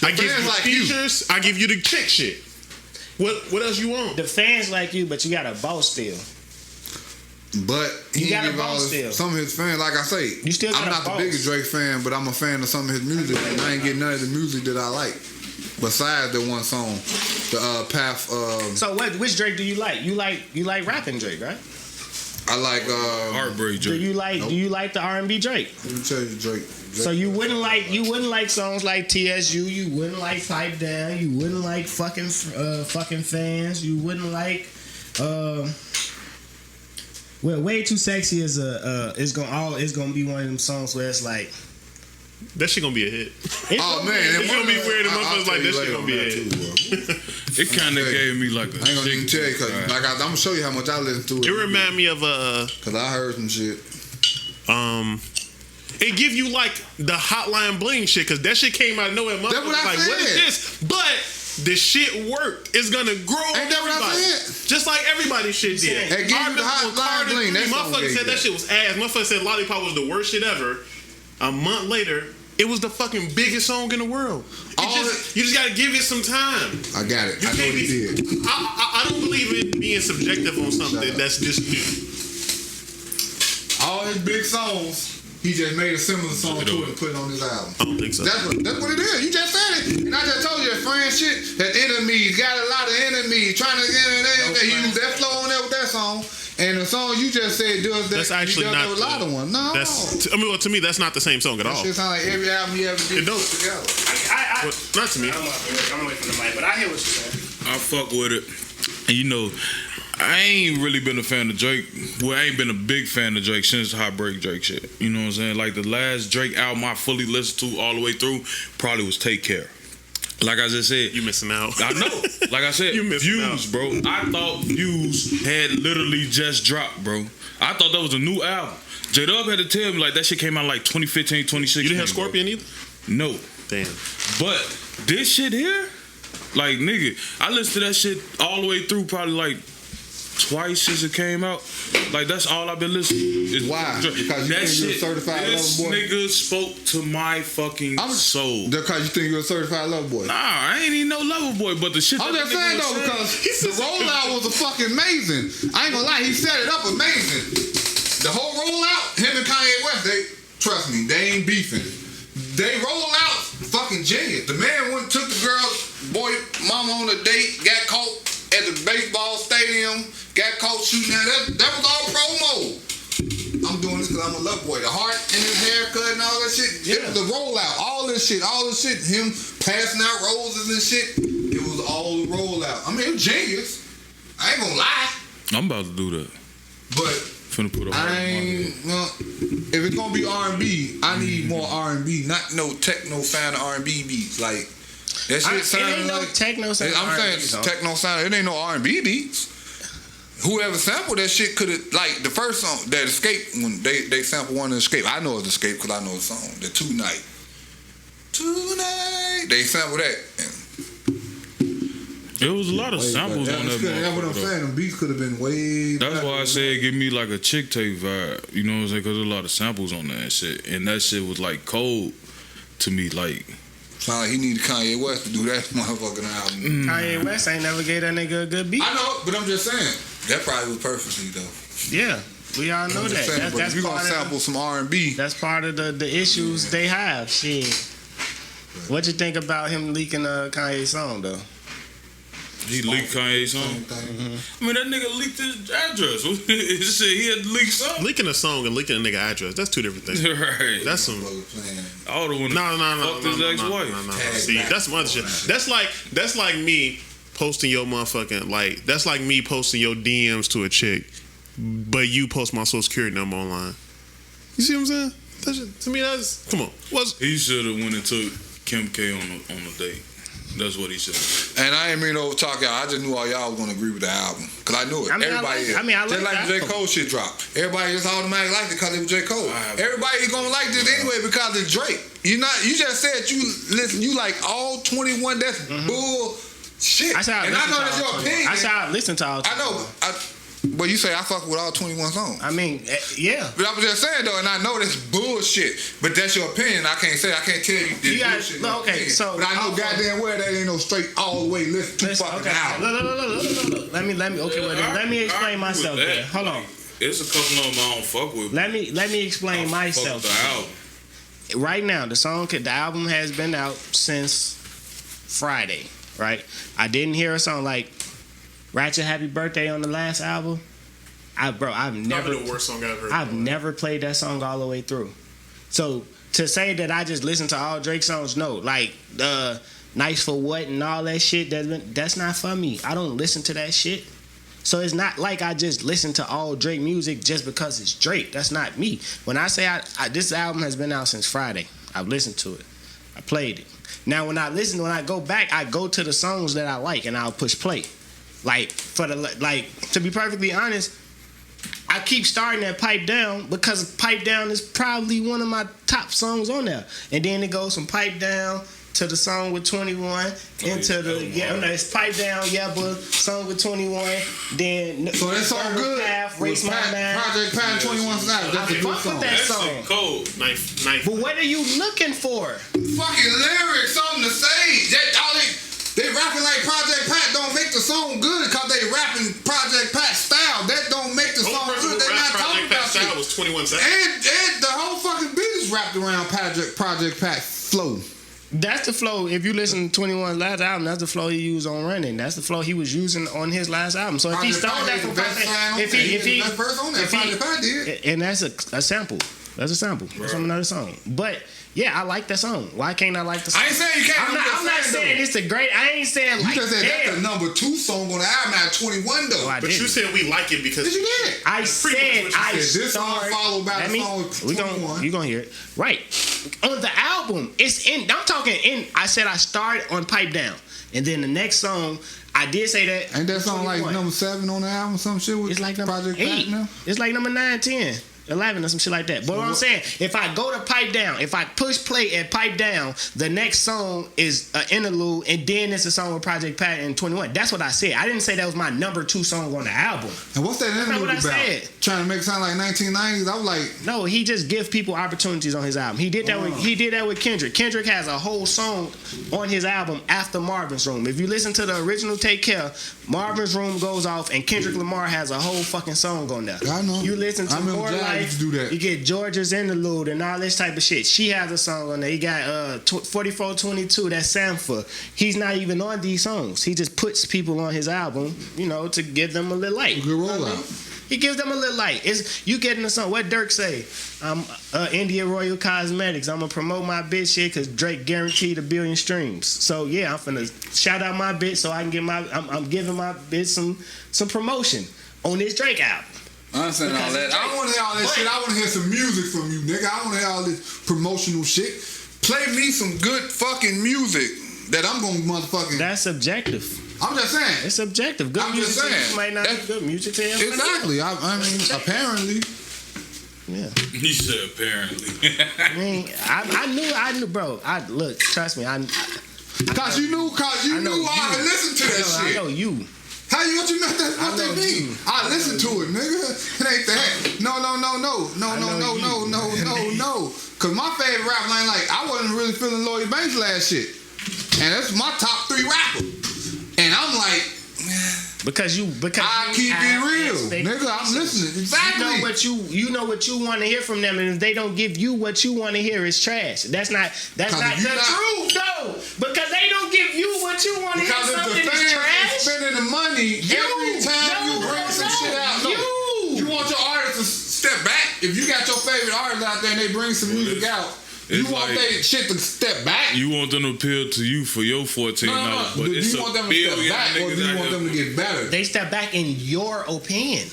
I give fans you like you. features, I give you the chick shit. What else you want? The fans like you, but you got a boss still. But You he got a give all boss his, still. some of his fans, like I say, You still got I'm a not the boss. biggest Drake fan, but I'm a fan of some of his music, and I ain't getting none of the music that I like. Besides the one song, the Path. So which Drake do you like? You like rapping Drake, right? I like. Heartbreak Do Drake. you like the R&B Drake? Let me tell you, Drake. So you wouldn't like songs like TSU. You wouldn't like Pipe Down. You wouldn't like fucking Fans. You wouldn't like. Well, Way Too Sexy is gonna be one of them songs where it's like That shit gonna be a hit. Oh man, It's gonna be weird. And motherfuckers like that shit gonna be a hit. It kind of gave me like a. I ain't gonna even tell you because I'm gonna show you how much I listen to it. It remind me of Cause I heard some shit. It give you like the Hotline Bling shit because that shit came out of nowhere. That's what I Like, what is said. this? But the shit worked. It's gonna grow. Ain't that what I everybody. said? Just like everybody shit did. It gave I you the remember when Hotline Carter Bling. That 3, song motherfucker gave said that that. shit was ass. Motherfucker said Lollipop was the worst shit ever. A month later, it was the fucking biggest song in the world. You just gotta give it some time. I got it. You I know can't what he be- did. I don't believe in being subjective on something that's just new. All his big songs, he just made a similar song to it and put it on his album. I don't think so. That's what it is. You just said it. And I just told you that friend shit, that enemies, got a lot of enemies, trying to get in there. He used that flow on there with that song. And the song you just said does that. That's actually he does not that with a lot of ones. No. Well, to me, that's not the same song at That all. shit sound like every album he ever did It don't. together. Well, not to me. I'm away from the mic, but I hear what you're saying. I fuck with it. And you know, I ain't really been a fan of Drake. Well, I ain't been a big fan of Drake since Heartbreak Drake shit. You know what I'm saying? Like the last Drake album I fully listened to all the way through probably was Take Care. Like I just said, You missing out. I know. Like I said, You missing Views, out. bro. I thought Views had literally just dropped, bro. I thought that was a new album. J-Dub had to tell me like that shit came out like 2015, 2016. You didn't have bro. Scorpion either? No. Damn. But this shit here, like nigga, I listened to that shit all the way through probably like twice since it came out. Like that's all I've been listening to. Is Why? Drake. Because you that think you're a shit, certified this lover boy? nigga spoke to my fucking soul. Because you think you're a certified lover boy. Nah, I ain't even no lover boy, but the shit. I'm that just nigga saying was though, because the rollout was a fucking amazing. I ain't gonna lie, he set it up amazing. The whole rollout, him and Kanye West, trust me, they ain't beefing. They roll out fucking genius. The man went took the girl, mama on a date, got caught at the baseball stadium, got caught shooting at that was all promo. I'm doing this because I'm a love boy. The heart in his haircut and all that shit. Yeah. It was the rollout. All this shit. Him passing out roses and shit. It was all the rollout. I mean, it was genius. I ain't gonna lie. I'm about to do that. But Finna put a I ain't. Well, if it's gonna be R&B, I need more R&B. Not no techno fan of R&B beats. Like that shit It sound ain't no like techno sound. I'm saying techno sound. It ain't no R&B beats. Whoever sampled that shit could have, like the first song that Escape, when they sampled one of Escape. I know it's Escape because I know the song. The Tonight. They sampled that. It was a lot of samples on that. That's what I'm saying. The beats could have been way. That's why I said give me like a chick tape vibe. You know what I'm saying? Because there's a lot of samples on that and shit. And that shit was like cold to me. Like, sound like he needed Kanye West to do that motherfucking album. Kanye West ain't never gave that nigga a good beat. I know, but I'm just saying. That probably was perfectly though. Yeah, we all know that. Saying, but That's if you gonna part sample of some R&B. that's part of the issues they have. Shit. What you think about him leaking Kanye's song though? he leaked Kanye's song. I mean, that nigga leaked his address. He said he had leaked something. Leaking a song and leaking a nigga address, that's two different things. Right. That's some. I would've went No. fucked his ex-wife. See, that's some other shit. That's like me posting your motherfucking that's like me posting your DMs to a chick, but you post my social security number online. You see what I'm saying? That shit, to me, that's come on. He should have went and took Kim K on a date. That's what he should have. And I ain't mean to overtalk y'all. I just knew all y'all was gonna agree with the album because I knew it. I mean, Everybody, I like just like the the J. album. Cole shit dropped. Everybody just automatically liked it because it was J. Cole. Everybody gonna like this anyway because it's Drake. You just said you like all 21. That's bull shit. I And I know that's your opinion. I should listen to all. I know. But you say I fuck with all 21 songs. I mean, yeah. But I was just saying though, and I know that's bullshit. But that's your opinion. I can't tell you this You got- bullshit. no, your okay, opinion. so- but I know goddamn well that ain't no straight all the way listen to Listen, fucking okay. album. Look. Let me. Okay, well, then, let me explain myself. Then. Hold on. It's a couple of them I don't fuck with. Let me explain Fuck myself. with the album. Right now, the album has been out since Friday. Right. I didn't hear a song like "Ratchet Happy Birthday" on the last album. I've Probably never the worst song I've heard. I've never played that song all the way through. So to say that I just listen to all Drake songs, no. Like Nice for What and all that shit, that's not for me. I don't listen to that shit. So it's not like I just listen to all Drake music just because it's Drake. That's not me. When I say this album has been out since Friday, I've listened to it. I played it. Now when I go back, I go to the songs that I like and I'll push play. Like to be perfectly honest, I keep starting at Pipe Down because Pipe Down is probably one of my top songs on there. And then it goes from Pipe Down to the song with 21 into it's Pipe Down, but song with 21. Then so that song good. Race My Mind. Project Pat 21 Snap. That's a good song. That song. Cold. Knife. But what are you looking for? Fucking lyrics, something to say. They rapping like Project Pat don't make the song good because they rapping Project Pat style. That don't make the song good. They not talking about style shit. was 21 Savage. And the whole fucking business wrapped around Project Pat flow. That's the flow. If you listen to 21's last album, that's the flow he used on Running. That's the flow he was using on his last album. So if he stole that from best verse on that, Project Pat did. And that's a sample. That's a sample. That's from another song. But yeah, I like that song. Why can't I like the song? I ain't saying you can't. I'm not saying it's a great. I ain't saying you like. You just said that's the number 2 song on the album at 21 though. I but didn't. you said we like it because you did. I said I this song followed by the song 21. You gonna hear it right on the album. It's in. I'm talking in. I said I started on Pipe Down, and then the next song I did say that. Ain't that song 21. Like number 7 on the album? Some shit with it's like number Project 8. Now? It's like number 9, 10. 11 or some shit like that. But what I'm saying, if I go to Pipe Down, if I push play at Pipe Down, the next song is an interlude, and then it's a song with Project Pat and 21. That's what I said. I didn't say that was my number 2 song on the album. And what's that interlude about? Said. Trying to make it sound like 1990s? I was like, no, he just gives people opportunities on his album. He did that with Kendrick. Kendrick has a whole song on his album after Marvin's Room. If you listen to the original Take Care, Marvin's Room goes off, and Kendrick Lamar has a whole fucking song on there. I know. You listen to More Life, do that. You get Georgia's Interlude and all this type of shit. She has a song on there. He got 4422, that's Sanford. He's not even on these songs. He just puts people on his album, to give them a little light. Good rollout. He gives them a little light. You getting the song? What Dirk say? I'm India Royal Cosmetics. I'm gonna promote my bitch shit because Drake guaranteed 1 billion streams. So yeah, I'm finna shout out my bitch so I can get I'm giving my bitch some promotion on this Drake album. I understand all that. I don't want to hear all that shit. I want to hear some music from you, nigga. I want to hear all this promotional shit. Play me some good fucking music that I'm gonna motherfucking. That's subjective. I'm just saying. It's subjective. Good I'm music just saying. might not be good music to him. Exactly. I mean, apparently. Yeah. He said apparently. I knew, bro. Look, trust me. Cause you knew I listened to that shit. I know you. How you know that's what they mean? I listen to it, nigga. It ain't that. No. Cause my favorite rap line, like I wasn't really feeling Lloyd Banks' last shit, and that's my top 3 rapper. And I'm like, because I keep it real, nigga. I'm listening. Exactly. You know what you want to hear from them, and if they don't give you what you want to hear, it's trash. That's not the truth, though. Because they don't give you what you want to hear. Something is trash. Spending the money every time you bring some shit out. You want your artist to step back. If you got your favorite artist out there and they bring some music out. You want that shit to step back? You want them to appeal to you for your $14, but do it's you want them to step back, or do you want them to get better? They step back in your opinion.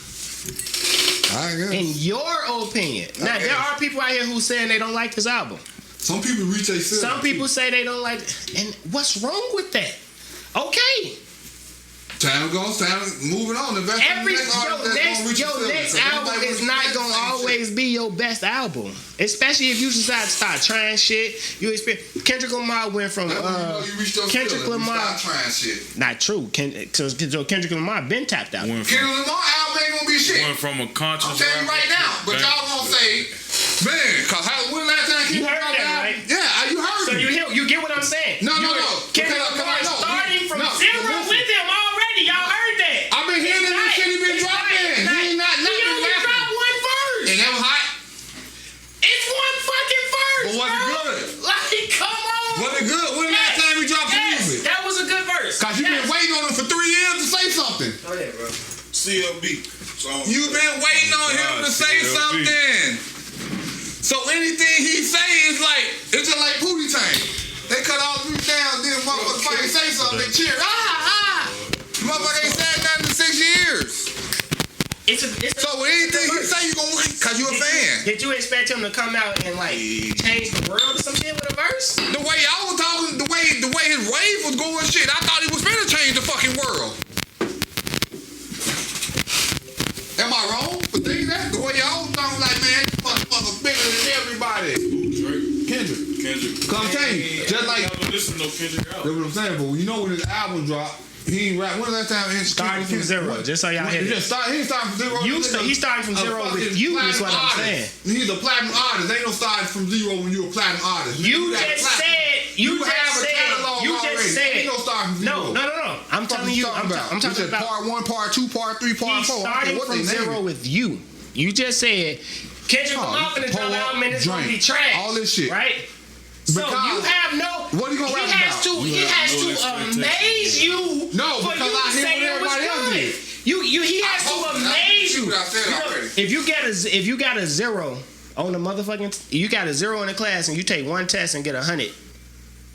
I guess. In your opinion. Now, there are people out here who saying they don't like this album. Some people reach their ceiling. Some people say they don't like it. And what's wrong with that? Okay. Time moving on. Your next album is not gonna always be your best album, especially if you decide to start trying shit. Kendrick Lamar went from Kendrick Lamar. Trying shit. Not true. Kendrick Lamar been tapped out. Kendrick Lamar album ain't gonna be shit. Went from a conscious. I'm telling you right now, but y'all gonna say, man, cause when last time you heard that, right? Yeah, you heard. So you get what I'm saying? No. Kendrick Lamar starting from zero with him already. Y'all heard that? I've been hearing that shit he been dropping. He ain't not He only dropped 1 verse. And that was hot. It's 1 fucking verse. But was it good? Like, come on. Was it good? When last time he dropped some music? That was a good verse. Cause you been waiting on him for 3 years to say something. Go ahead, bro. See, CLB. You've been waiting on him to say something. So anything he say is like, it's just like Pootie Tang. They cut all three down, then motherfuckers finally say something, they cheer. Motherfucker ain't said nothing in 6 years. So with anything he say, you gonna like, cause you a fan. Did you expect him to come out and like change the world or some shit with a verse? The way y'all was talking, the way his wave was going, shit, I thought he was finna change the fucking world. Am I wrong for thinking that? The way y'all was talking, like, man, this motherfucker bigger than everybody. Kendrick. Come tell you, just like. Listen to no Kendrick That's what I'm saying, but you know when his album dropped, he ain't rap. When the last time he starting from zero? Just so y'all hear he this. ain't starting from zero. He's starting from zero with you. Is what I'm saying. He's a platinum artist. Ain't no starting from zero when you're a platinum artist. You just said. You just said. Ain't no starting from zero. No. I'm telling you. I'm talking about part 1, part 2, part 3, part 4. He's starting from zero with you. You just said Kendrick Lamar finna drop album and it's gonna be trash. All this shit, right? So you have no. What are you gonna rap about? He has to amaze you. No, for because you I to say hear what everybody else did. He has to amaze you. I said already. If you got a zero on the motherfucking, you got a zero in the class and you take one test and get 100.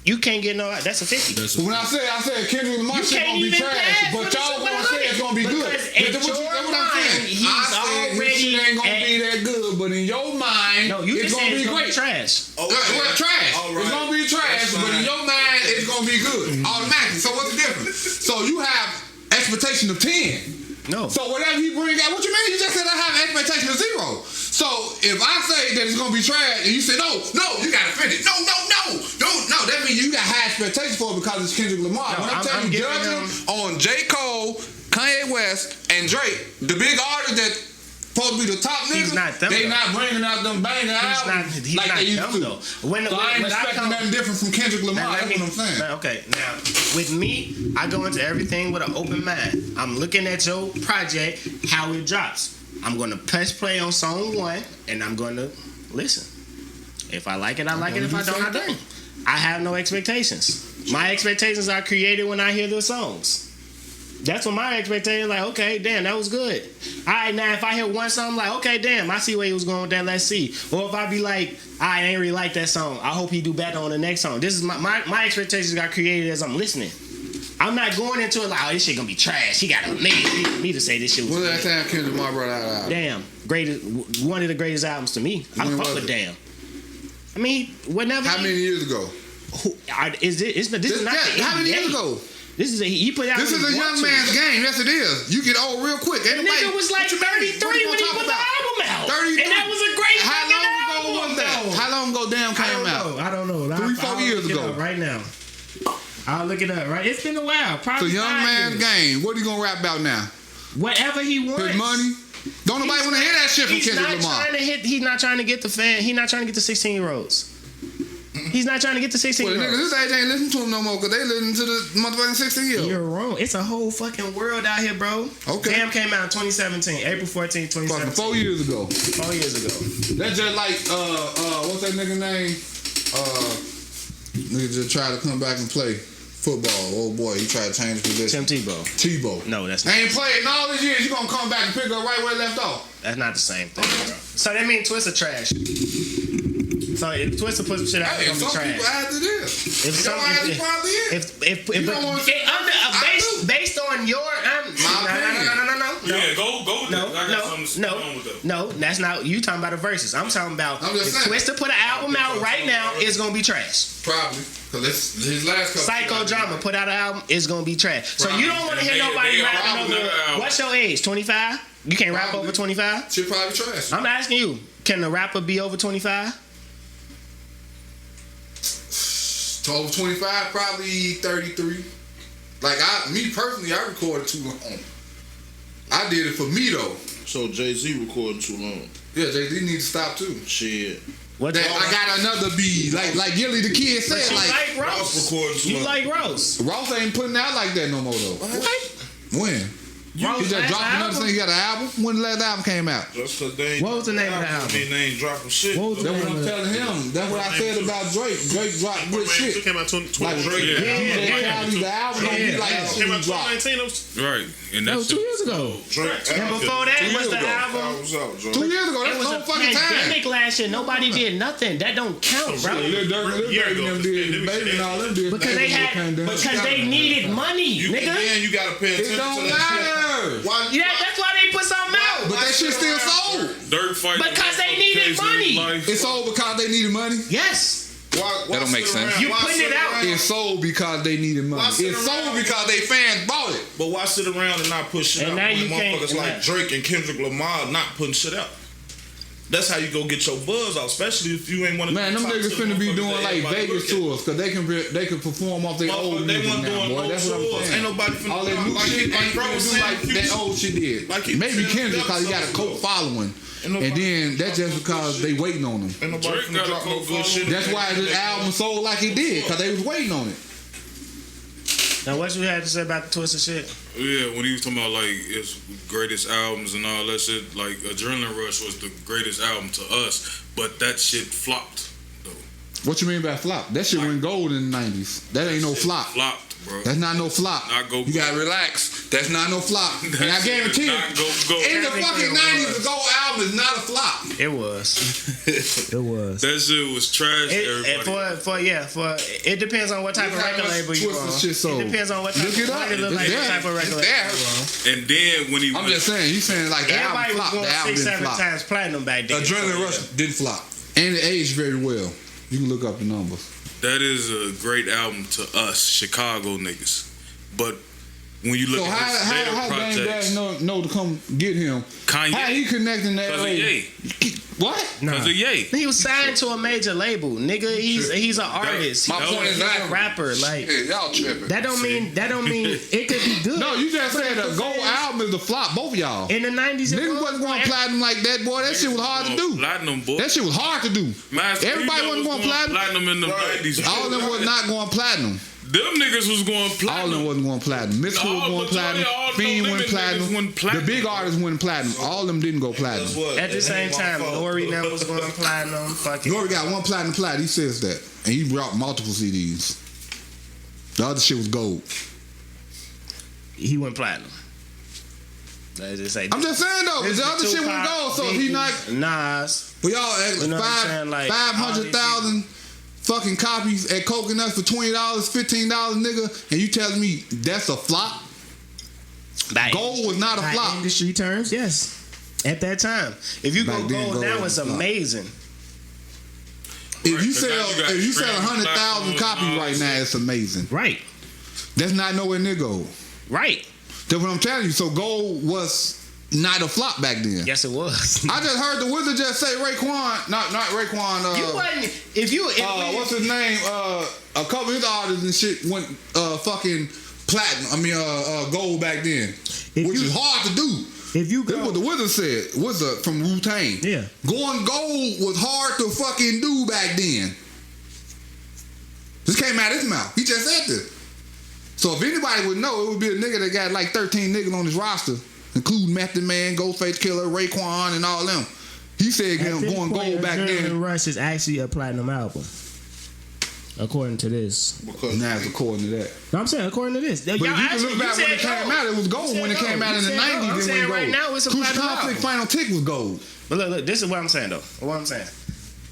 You can't get no. That's a 50. When I said Kendrick Lamar shit gonna be trash, but y'all gonna say it's gonna be good. That's what I'm saying. I said his shit ain't gonna be that good, but in your mind, it's gonna be great. Trash. Well, trash. It's gonna be trash, but in your mind, it's gonna be good automatically. So what's the difference? So you have expectation of 10. No. So whatever he bring out, what you mean? You just said I have expectation of 0. So if I say that it's gonna be trash, and you say no, you gotta finish. No. That means you got high expectations for it because it's Kendrick Lamar. When I'm telling you, judging on J. Cole, Kanye West, and Drake, the big artists that supposed to be the top niggas, they not bringing out them banging albums like they used to. Though. So I ain't expecting nothing different from Kendrick Lamar. That's what I'm saying. Okay, now with me, I go into everything with an open mind. I'm looking at your project, how it drops. I'm gonna press play on song 1, and I'm gonna listen. If I like it, I like it. If I don't, I don't. I have no expectations. My expectations are created when I hear the songs. That's what my expectation. Like, okay, damn, that was good. All right, now if I hear one song, I'm like, okay, damn, I see where he was going with that. Let's see. Or if I be like, I ain't really like that song. I hope he do better on the next song. This is my expectations got created as I'm listening. I'm not going into it like, oh, this shit gonna be trash. He got me to say this shit was. When was that time Kendrick Lamar brought out an album? Damn, one of the greatest albums to me. I fuck with Damn. I mean, whenever. How many years ago? This is not. How many years ago? This is he put out. This is a young man's game. Yes, it is. You get old real quick. The nigga was like 33 when he put the album out. 33. And that was a great album. Was that? How long ago Damn came out? I don't know. 3-4 years ago. Right now. I'll look it up. Right, it's been a while. Probably. So young man's game. What are you gonna rap about now? Whatever he wants. His money. Don't nobody want to hear that shit from Kendrick Lamar. He's not trying to get the fan. He's not trying to get the 16-year-olds. He's not trying to get the 16-year-olds. Well, niggas this age ain't listen to him no more because they listen to the motherfucking 16-year-olds. You're wrong. It's a whole fucking world out here, bro. Okay. Damn came out in 2017, April 14, 2017. Fucking 4 years ago. 4 years ago. That's just like what's that nigga name? Nigga just tried to come back and play football. Oh boy, he tried to change position. Tim Tebow. No, that's not. Ain't played in all these years. You gonna come back and pick up right where he left off? That's not the same thing, bro. So that means Twister trash. So if Twister puts some shit out, it's gonna be trash. People add to this. If some probably is. Based on your No, go with that. No, that's not you talking about the verses. I'm talking about if Twister put an album out right now, it's gonna be trash. Probably. Cause his last couple Psychodrama put out an album, it's gonna be trash. So you don't want to hear nobody rapping over. What's your age? 25? You can't rap over 25? Shit probably trash. I'm asking you, can the rapper be over 25? Over 25, probably 33. Like me personally, I recorded too long. I did it for me though. So Jay-Z recorded too long. Yeah, Jay-Z needs to stop too. Shit. I got another beat. Like Gilly the Kid said. Like Ross recorded too long. You like Ross? Ross ain't putting out like that no more though. What? When? He just dropped another thing. He got an album. When the last album came out? Just because they ain't. What was the name of the album? They ain't dropping shit. What was the That's name what I'm of it? telling him. That's what I said about Drake. Drake dropped good shit. Came out 2020. Like Drake, the album don't be like that shit Came he out dropped. 2019. That was Right, and That that's was 2 years ago. Drake. And before that was the album. What's up, Drake? 2 years ago. It That's was no a fucking time. pandemic last year. Nobody did nothing. That don't count, bro. Lil Durk, year ago, them this did, pandemic Baby shit and all them did. Because they had, Pandemic. because they needed money, You, nigga. then you gotta pay attention It don't to that matter. shit. Why? Yeah, that's why they put something out. But that shit still sold. Dirk fight. Because they needed money. It's sold because they needed money. Yes. Why That don't make sit sense. around- You why putting sit it out. around- It's sold because they needed money. Why sit It's sold around? because they fans bought it. But why sit around and not put shit And out now when you can't- motherfuckers like Drake and Kendrick Lamar not putting shit out? That's how you go get your buzz out, especially if you ain't one of Man, them top niggas two finna be motherfuckers doing that like everybody Vegas look at. tours because they can perform off their old Motherfucker, they music wasn't now, doing boy. old That's what I'm tours. saying. Ain't nobody finna all that do new like shit he- ain't like bro finna was do saying like that Future. old shit did. Like he Maybe said Kendrick because he got a episodes cult ago. following, Ain't nobody and then finna that's drop just no because good they shit. waiting on him. Ain't nobody Drake finna got a drop no cult good shit. That's why his album sold like he did because they was waiting on it. Now, what you had to say about the Twisted shit? Yeah, when he was talking about like his greatest albums and all that shit, like Adrenaline Rush was the greatest album to us, but that shit flopped though. What you mean by flop? That shit went gold in the 90s. That ain't no Shit flop. Flopped, bro. That's not no flop. Not go You gotta relax. That's not no flop. And I That shit guarantee did you, not go. in the Technically fucking it 90s, was. the gold album is not a flop. It was. It was. That shit was trash. To everybody. It depends on what type of Look how record much label you Twisted on. shit sold. It depends on what type Look it of up. what it look It's like, what there. type of record It's label there. you on. And then when he I'm went, just saying, he's saying like the Everybody album was flopped. going The album 6-7 didn't flop. times platinum back then. Adrenaline Rush didn't flop. And it aged very well. You can look up the numbers. that is a great album to us, Chicago niggas. But when you look So at his how later Dame projects, Dash know to come get him? Kanye, How he connecting that? because of Ye. What? Because of Ye. He was signed to a major label, nigga. He's an artist. My point He's is a rapper. Like y'all tripping. that don't mean it could be good. No, you just said a gold album is the flop. Both of y'all. In the 90s, it Niggas was. wasn't going platinum like that, boy. That shit was hard to do. Platinum, boy. That shit was hard to do. Master Everybody P wasn't going platinum. Platinum in the 90s. All of them was not going platinum. Them niggas was going All of platinum. them wasn't going platinum. Mystical was All going majority, platinum. all Fiend no went limit platinum. niggas went platinum. The big artists went platinum. All of them didn't go platinum. Guess what? At the It same ain't my time, fault. Nori now was going platinum. Fucking. Nori got one platinum plat. He says that. And he brought multiple CDs. The other shit was gold. He went platinum. Let's just say. I'm just saying though, This the is other shit went Tupac, gold. So if he not, Nas. for y'all, You know what I'm saying? Like, 500,000 fucking copies at Coconuts for $20, $15, nigga, and you telling me that's a flop? By Gold was not a by flop. industry terms, yes. At that time, if you Back go then, gold, gold that was was a flop. amazing. If you Right, 'cause sell, now you got if you sell streaming 100,000 platforms copies and all right that now, shit. it's amazing. Right. That's not nowhere near gold. Right. That's what I'm telling you. So gold was not a flop back then. Yes, it was. I just heard the Wizard just say Raekwon, not Raekwon. You wasn't. If we- What's his name? A couple of his artists and shit went fucking platinum. I mean, gold back then, which is hard to do. if you That's go, what the Wizard said. Wizard from Wu-Tang. Yeah. Going gold was hard to fucking do back then. This came out of his mouth. He just said this. So if anybody would know, it would be a nigga that got like 13 niggas on his roster, including Method Man, Ghostface Killer, Raekwon, and all them. He said At this going point, gold back Adrenaline then. Rush is actually a platinum album, according to this. Because Now it's according to that. No, I'm saying according to this. But if you can look back when it came out, it was gold. When it came out in the 90s, I'm it saying went right gold. now it's a Crucial platinum Conflict album. Final Tick was gold. But look, this is what I'm saying though. What I'm saying.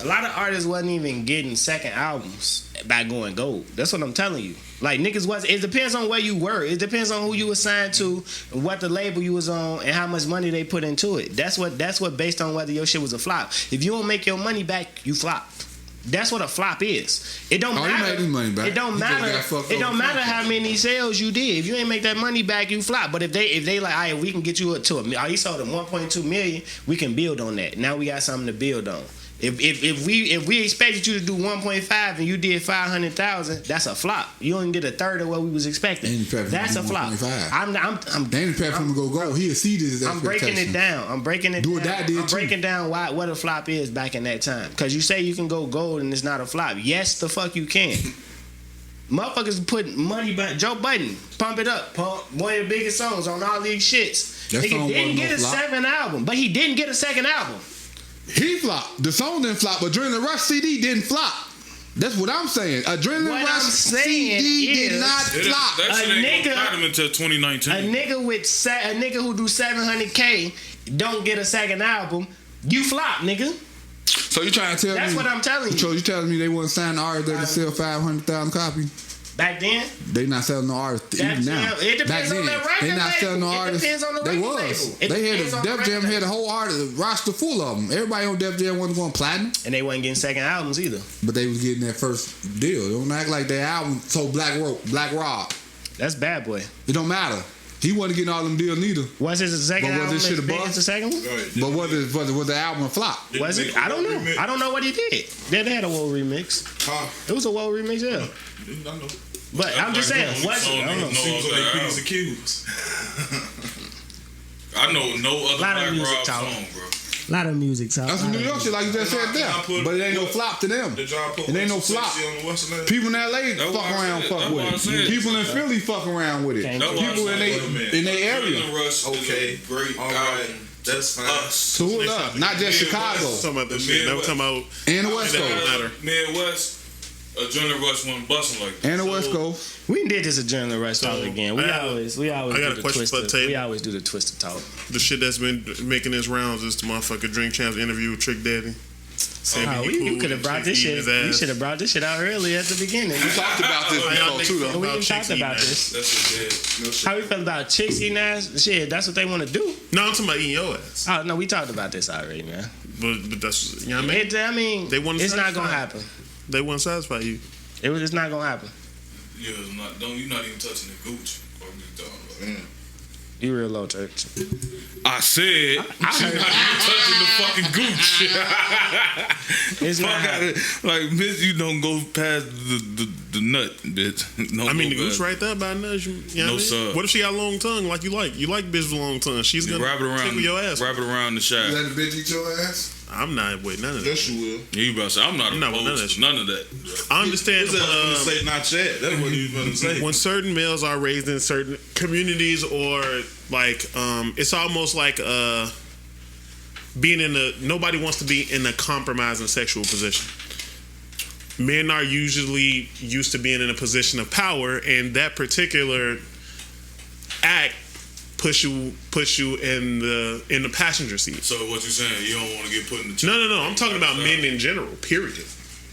A lot of artists wasn't even getting second albums by going gold. That's what I'm telling you. Like niggas was. It depends on where you were. It depends on who you was signed to, what the label you was on, and how much money they put into it. That's what based on whether your shit was a flop. If you don't make your money back, you flopped. That's what a flop is. It don't Oh, you matter. made his money back. It don't He just matter. got fucked It over don't the matter contract. how many sales you did. If you ain't make that money back, you flop. But if they like, all right, we can get you to a. You sold them 1.2 million. We can build on that. Now we got something to build on. If we expected you to do 1.5 and you did 500,000, that's a flop. You only did a third of what we was expecting. Ain't expecting That's to a do flop. 1.5. They ain't prepared for him to go gold. He exceeded his I'm breaking it expectations. down. I'm breaking it Do or down. die did I'm too. breaking down what a flop is back in that time. Because you say you can go gold and it's not a flop. Yes, the fuck you can. Motherfuckers put money behind Joe Budden. Pump It Up. One of the biggest songs on all these shits. That Nigga song didn't wasn't get no a flop. second album, but he didn't get a second album. He flopped. The song didn't flop, but Adrenaline Rush CD didn't flop. That's what I'm saying. Adrenaline What Rush I'm saying CD did is- not flop. That A shit ain't nigga- gonna platinum until 2019. A nigga who do 700K don't get a second album. You flop, nigga. So you trying to tell That's me? what I'm telling you. So you telling me they wouldn't sign the artist that can sell 500,000 copies? Back then, They not selling no artists even now. It depends Back on then, the record they not label. selling no It artists. depends on the They record was. label. It They had depends on the Def record Jam had a label. whole artist roster full of them. Everybody on Def Jam wasn't going platinum, and they wasn't getting second albums either. but they was getting their first deal. Don't act like their album sold Black Rock. That's Bad Boy. It don't matter. He wasn't getting all them deals neither. Was his second But was album this shit as a big bust? as the second one? But was the album a flop? Was it? I don't know. I don't know what he did. They had a Woe remix. It was a Woe remix, yeah. I know. But I'm just saying, was it? I don't know. Seems like they P's and Q's. I know no other Lot of Black music Rob talk. song, bro. A lot of music talk. That's some New York shit, like you just said there. But it ain't no flop to them. Did y'all put It ain't no Western flop. Sexy on the Western Line? People in LA That's fuck what I around, said. fuck That's what I with said. it. People in Philly fuck around with it. Can't That's what I People in said. their area. Adrenaline Rush Okay, is a great all right. album. That's fine. Us. So who up? Not just Chicago Talking about this shit. They were talking about and the West It don't Coast. matter. Midwest, Adrenaline Rush wasn't busting like that. And the West Coast. We did this Adrenaline Rush talk So, again. We always I got do a the question for twisted. the tape. We always do the twisted talk. the shit that's been making its rounds is the motherfucker Drink Champs interview with Trick Daddy. Oh, you could have brought this shit. You should have brought this shit out early at the beginning. We talked about this before too, though. We even talked about this. That's shit dead. How we feel about chicks eating ass? Shit, that's what they want to do. No, I'm talking about eating your ass. Oh no, we talked about this already, man. But that's, you know what I mean? I mean, They want to it's not gonna satisfy. happen. They won't satisfy you. It's not gonna happen. Yeah, you're not even touching the gooch. What you talking about? You real low church. I said she's not even touching the fucking gooch. It's not Fuck out happening. of like, bitch, you don't go past the nut, bitch. No, I mean, the go goose past. right there by nuts. You know No, what I mean? sir. What if she got a long tongue like you like? You like bitch with a long tongue. She's You gonna wrap it around, tickle your ass. wrap it around the shaft. Let the bitch eat your ass? I'm not with none of that. Yes, you will. You about to say I'm not I'm not with none of opposed that to none of that. I understand, What's that but, gonna say? Not yet. That's what he was gonna say. when certain males are raised in certain communities or like it's almost like being in a nobody wants to be in a compromising sexual position. Men are usually used to being in a position of power, and that particular act push you in the passenger seat. So what you saying? You don't want to get put in the No. I'm talking about men in general. Period.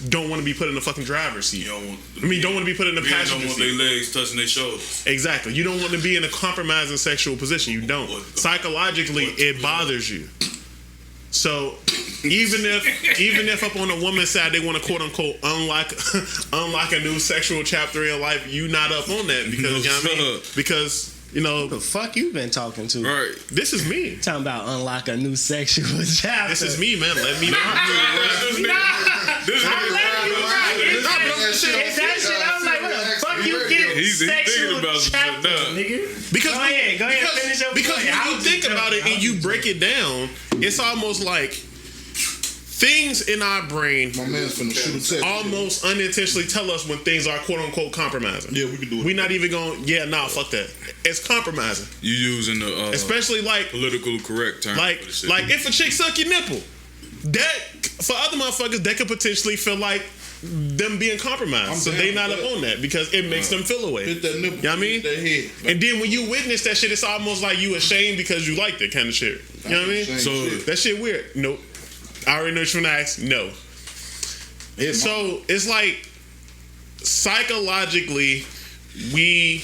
Don't want to be put in the fucking driver's seat. You don't want. Don't want to be put in the Men passenger don't want seat. their legs touching their shoulders. Exactly. You don't want to be in a compromising sexual position. You don't. Psychologically, it bothers you. So even if up on the woman's side they want to quote unquote unlock a new sexual chapter in life, you not up on that because you know what I mean? Because Who the fuck you been talking to? Right. this is me. Talking about unlock a new sexual chapter. This is me, man. Let me. This It's that shit. I'm like, what the fuck you get He's sexual thinking about some shit chapter, now. nigga? Because Go ahead, finish your because point. when I you was think just about it joking. and you break it down, it's almost like things in our brain My man's finna shoot a text. almost unintentionally tell us when things are quote unquote compromising. Yeah, we can do it. We're not even going, fuck that. It's compromising. You using the Especially like political correct term. like for the shit. if a chick suck your nipple, that for other motherfuckers that could potentially feel like them being compromised. I'm So down they not with up that. on that because it makes them feel away. Hit that nipple. You know what I mean? Hit that head. And then when you witness that shit, it's almost like you ashamed because you like that kind of shit. You know what I mean? Same So shit. That shit weird. Nope. I already know what you're gonna ask. No. So it's like psychologically we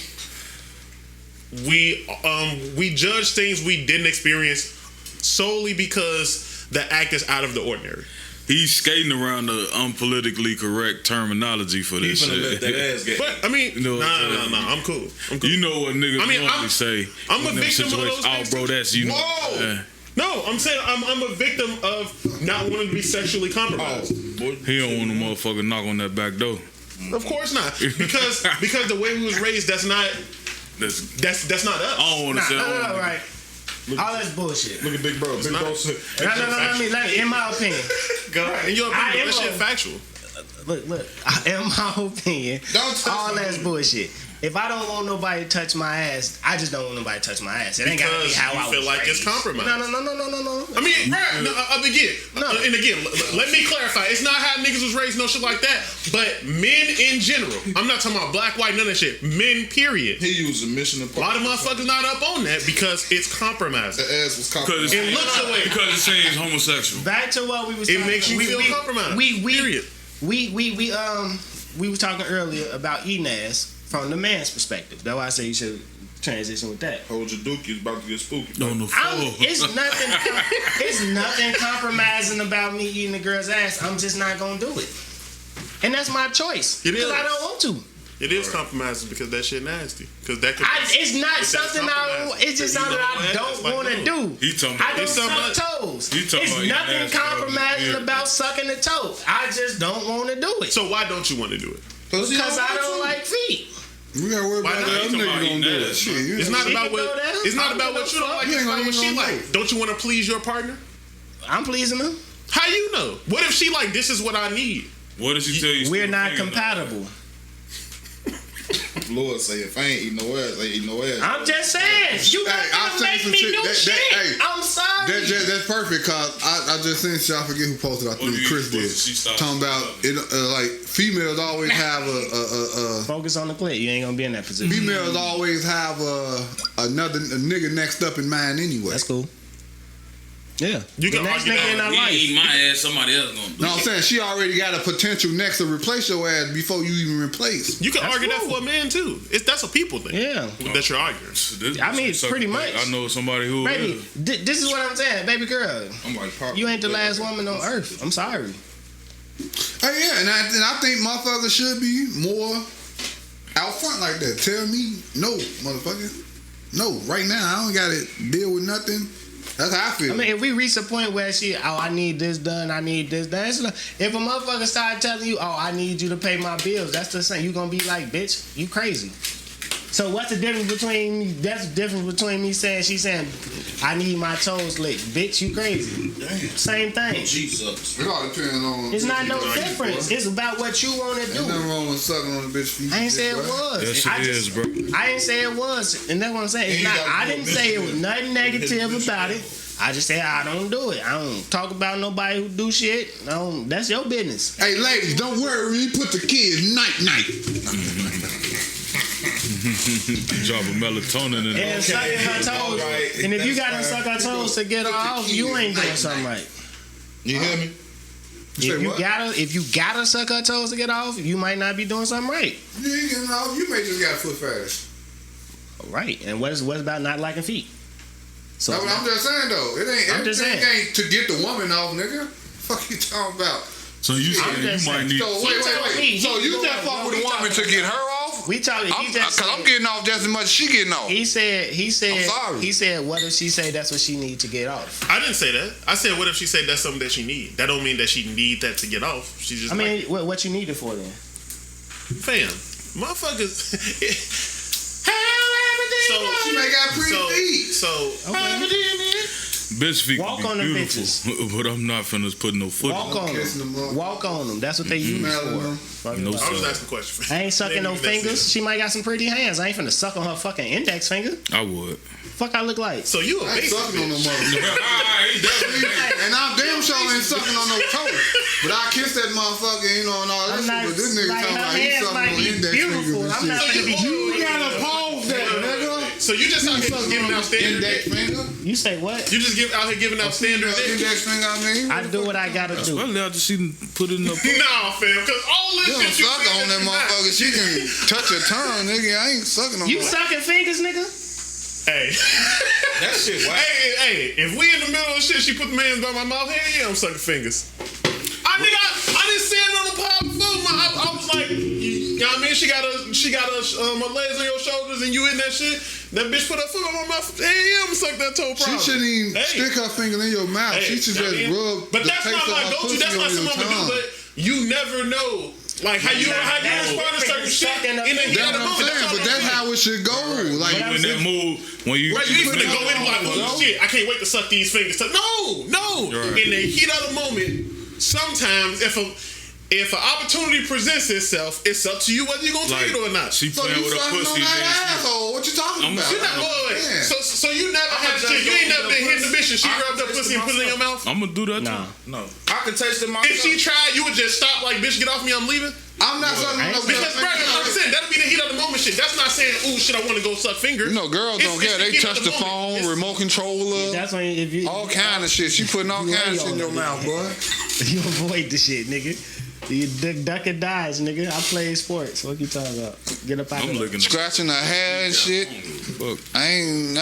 judge things we didn't experience solely because the act is out of the ordinary. he's skating around the unpolitically correct terminology for He this finna let shit. that ass get. But I mean, You know what I'm saying? nah. I'm cool. I'm cool. You know what niggas I mean, normally I'm- say. I'm a in them victim of situations. those things. Oh, bro, that's you. Whoa! Yeah. No, I'm saying I'm a victim of not wanting to be sexually compromised. He don't want a motherfucker knock on that back door. Of course not, because the way we was raised, that's not That's not us. I don't want to say. No, right. All that's bullshit. Look at Big Bro. Big not- Bro said. No, in my opinion. In your opinion, I am that shit a- factual. look. In my opinion, Don't touch all me. that's bullshit. If I don't want nobody to touch my ass, I just don't want nobody to touch my ass. It ain't gotta be Because how you I feel was like it's raised. compromise. No. I mean, again, let me clarify. It's not how niggas was raised, no shit like that. But men in general, I'm not talking about black, white, none of that shit. Men, period. He used a mission A lot of motherfuckers not up on that because it's compromising. The ass was Because compromised. It looks away. because it seems homosexual. Back to what we was. It talking makes you feel compromised. Period. We were talking earlier about eating ass from the man's perspective. That's why I say you should transition with that. Hold your dookie, it's about to get spooky. On the floor. It's nothing compromising about me eating a girl's ass. I'm just not gonna do it, and that's my choice It because is. I don't want to. It is compromising because that shit nasty. Because that could. It's not It's something compromising. It's just You something know I what? don't It's like, want to no. do. He talking I about don't something suck about- toes. He talking It's about eating nothing ass compromising weird. about sucking the toe. I just don't want to do it So why don't you want to do it? because I don't like feet. We gotta worry Why about not? that You other talking nigga about gonna do eating it. ass, Shit, you It's not She about can what. go there. It's not I don't about what give you no don't like. fuck. It's You about ain't what she gonna like. Don't you want to please your partner? I'm pleasing them. How you know? What if she like this is what I need? What did she tell you? We're still not thinking compatible. Lord say if I ain't eating no ass, I ain't eating no ass. I'm just saying. You not Hey, I gonna seen make some me shit- do that- shit. hey, I'm sorry. That's perfect, cause I just seen shit. I forget who posted. I What think do you- Chris what did. did she start Talking about saying? it, like females always have a Focus on the clit. You ain't gonna be in that position. females always have a nigga next up in mind anyway. That's cool. Yeah. You the can next argue nigga that. in our You ain't life. eat my ass, somebody else gonna do. No, I'm saying she already got a potential next to replace your ass before you even replace. You can That's argue cool. that for a man too. That's a people thing. Yeah. That you're arguing. This I mean, bitch suck pretty dick. much. I know somebody who Baby, is. this is what I'm saying. Baby girl, I'm like, pop. you ain't the last woman on earth. I'm sorry. Hey, yeah, and I think motherfuckers should be more out front like that. Tell me, no, motherfucker. No, right now, I don't got to deal with nothing. That's how I feel. I mean, if we reach a point where I need this done, it's like, if a motherfucker start telling you, I need you to pay my bills, that's the same. You gonna be like, bitch, you crazy. So what's the difference between me saying, she's saying, I need my toes licked, bitch, you crazy. Damn. Same thing. Jesus. It all depends on. It's not no what you like difference. for. It's about what you want to Ain't nothing do. wrong with sucking on a bitch feet. I ain't say it bro. was. Yes, I it just- is, bro. I didn't say it was, and that's what I'm saying. It's Ain't not. gotta I do didn't it. say it was nothing negative about it. I just said I don't do it. I don't talk about nobody who do shit. That's your business. Hey, ladies, don't worry. We put the kids night. Drop a melatonin in And it. sucking her toes. Alright, And if you that's gotta fine. suck her toes to get her Put the off, kids you ain't doing night, something night. right. You hear me? If say you what? gotta suck her toes to get off, you might not be doing something right. You ain't getting off. You may just got foot fetish. Right. And what's about not liking feet? So That's what I'm just saying though. It ain't I'm just everything saying. ain't to get the woman off, nigga. Fuck you talking about? So you I'm saying just you might saying. need. So wait. He So you go just like, fuck well, with we a woman to talking get about- her off? we talking. He just Cause I'm getting off just as much as she getting off. He said. I'm sorry. He said. What if she say that's what she need to get off? I didn't say that. I said, what if she said that's something that she need? That don't mean that she need that to get off. She just I mean, what you need it for then? fam, motherfuckers. So She may got pretty feet. So Bitch feet Walk can on be them beautiful, but I'm not finna put no foot Walk in it. on Kissing them. them up. Walk on them. That's what they use Smelling them. for. No, I was sir. just asking a question. I ain't sucking no Maybe that's fingers. it. She might got some pretty hands. I ain't finna suck on her fucking index finger. I would. Fuck, I look like. So you a I ain't basic sucking on no bitch. motherfucker. And I'm damn sure ain't sucking on no toe. But I kiss that motherfucker, you know, and all that I'm shit. not. But this nigga Like, talking her about he hands sucking might on be index beautiful. fingers I'm and not shit. finna be. You gotta pause that, nigga. So you just out here Sucking giving on out standard index dick? finger. You say what? You just out here giving out standard dick? Index finger, I mean. I do what I gotta do. Well, after she put it in the Nah, fam, because all this You don't shit you suck saying on that is not- motherfucker. She can touch her tongue, nigga. I ain't sucking on You that. sucking fingers, nigga? Hey. That shit, wow. Hey, if we in the middle of shit, she put the hands by my mouth, hell yeah, I'm sucking fingers. I didn't say it on the pod before. I was like, you know what I mean? She got my legs on your shoulders and you in that shit. That bitch put her foot on my mouth. Hey, yeah, I'm suck that toe She problem. shouldn't even Hey. stick her finger in your mouth. Hey, She should you know just what I mean? rub But the that's taste not of my her go-to. pussy That's not on your something I'm gonna do. tongue. But you never know, like how you respond to certain shit in the heat That's of the what I'm moment. saying, but that's how it should go. Like, You in that mood when you. Right, you ain't finna go in like, oh No. shit, I can't wait to suck these fingers. No. Right. In the heat of the moment, sometimes if an opportunity presents itself, it's up to you whether you're gonna take it or not. She So playing you with her sucking pussy. on that Then asshole? What you talking about? You're not, wait. Man. So you never had to. You ain't never been hitting the bitch and she rubbed her pussy and put it in your mouth. I'm gonna do that Nah. too. No, I can taste it myself. If she tried, you would just stop like, bitch, get off me, I'm leaving. I'm not sucking on no Because, bro, I'm saying that'll be the heat of the moment shit. That's not saying, ooh, shit, I want to go suck fingers. You know, girls don't care. They touch the phone, remote controller, That's when if you all kind of shit. She putting all kind of shit in your mouth, boy. you avoid the shit, nigga. You duck and dodge, nigga. I play sports. What you talking about? Get up out I'm of looking. Scratching her hair and shit. Fuck. I ain't,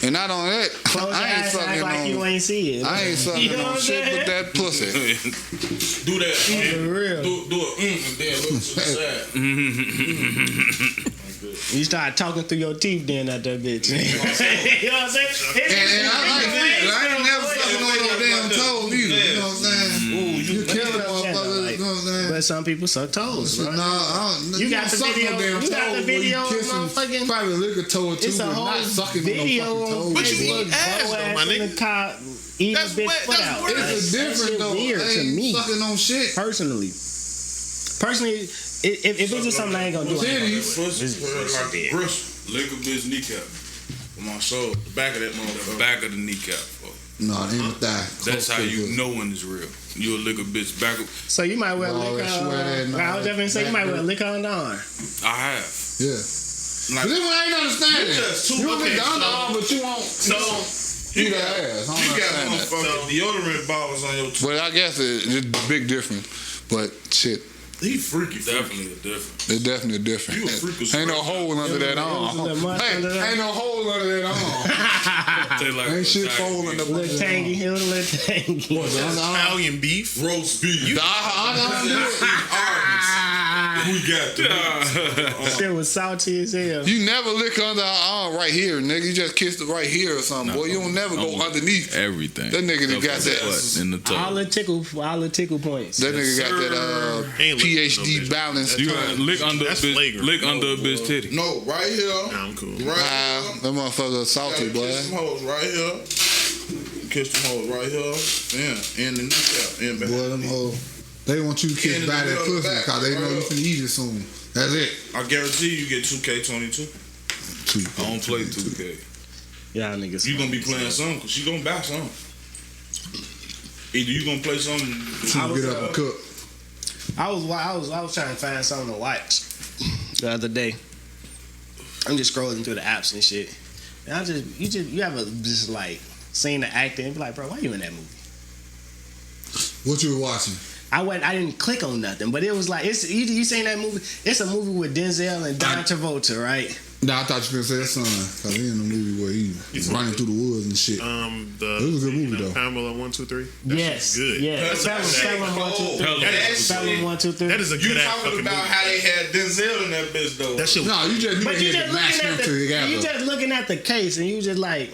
and not on that. Close your I ain't eyes, sucking act like you on. ain't see it. I ain't sucking You know on what I'm shit saying? but that pussy. Do that. For real. Do it. And then look to the side. You start talking through your teeth then at that bitch. You know what I'm saying? And I like it. I ain't never sucking on no damn toes either. You know what I'm saying? You killing motherfuckers. You know what I'm saying? But some people suck toes, bro. No, I don't. You got don't the suck video- no damn you got the toes video where you of motherfucking- probably lick a toe or two, It's a but whole not sucking video on no fucking toes. But you boy. eat ass, though, my in the nigga. car, eating That's a bitch wet- foot that's out. wet. It's a That different shit though. weird I to ain't me. sucking on shit. Personally, if it's just something I ain't gonna do, I ain't gonna do it. Pussy like a bristle. Lick a bitch kneecap. On my soul, the back of that The motherfucker. back of the kneecap. Fuck. No, it ain't with that. That's Close how to you it. know when it's real. You'll lick a bitch back. So you might well No, lick that sweat and her. I was just gonna say you might well lick her on the arm. I have. Yeah. Like, But this one I ain't understanding. just too- You lick okay, the so- underarm, but you won't eat her ass. I don't you got understand that. motherfucking deodorant bottles on your. But I guess it's a big difference. But shit, He freaky. Definitely a difference. it's definitely different. You a freak as Ain't no fuck. hole under that It was a arm. little much Hey, under that. ain't no hole under that arm. Taste like Ain't shit vagina. folding up Little under that tangy, arm. it was a little tangy. Italian beef. Roast beef. We got that. Shit was salty as hell. You never lick under her arm right here, nigga. You just kissed it right here or something, boy. You don't never go underneath. Everything. That nigga that got Up that. butt in the All toe. the tickle points. That nigga got Ain't that licking no PhD bitch. balance. You gotta lick under a That's bitch. flagrant. Lick under a bitch titty. No, right here. Nah, I'm cool. Right Wow, here. that motherfucker salty, Gotta boy. kiss them hoes right here. Kiss them hoes right here. Yeah, in the kneecap. In behind. Boy, them hoes. They want you to kiss And by the that middle of pussy the because they back, know you right finna eat it soon. That's it. I guarantee you get 2K22. I don't play 2K. Y'all niggas. You gonna be playing something because she gonna buy something. Either you gonna play something. She get up and cook. I was trying to find something to watch the other day. I'm just scrolling through the apps and shit. And you ever just like seen the actor and be like, bro, why you in that movie? What you were watching? I didn't click on nothing, but it was like you seen that movie? It's a movie with Denzel and John Travolta, right? Nah, I thought you were gonna say that son. Cause he in the movie where he running through the woods and shit. It was a good movie though. Pamela 1, 2, 3. Yes, good. Yeah, Spelling 1, 2, 3. Spelling 1, 2, 3. That is a You good ass talking fucking about movie. how they had Denzel in that bitch though. That shit. No, you just But you need just to match looking them at together. you just looking at the case and you just like.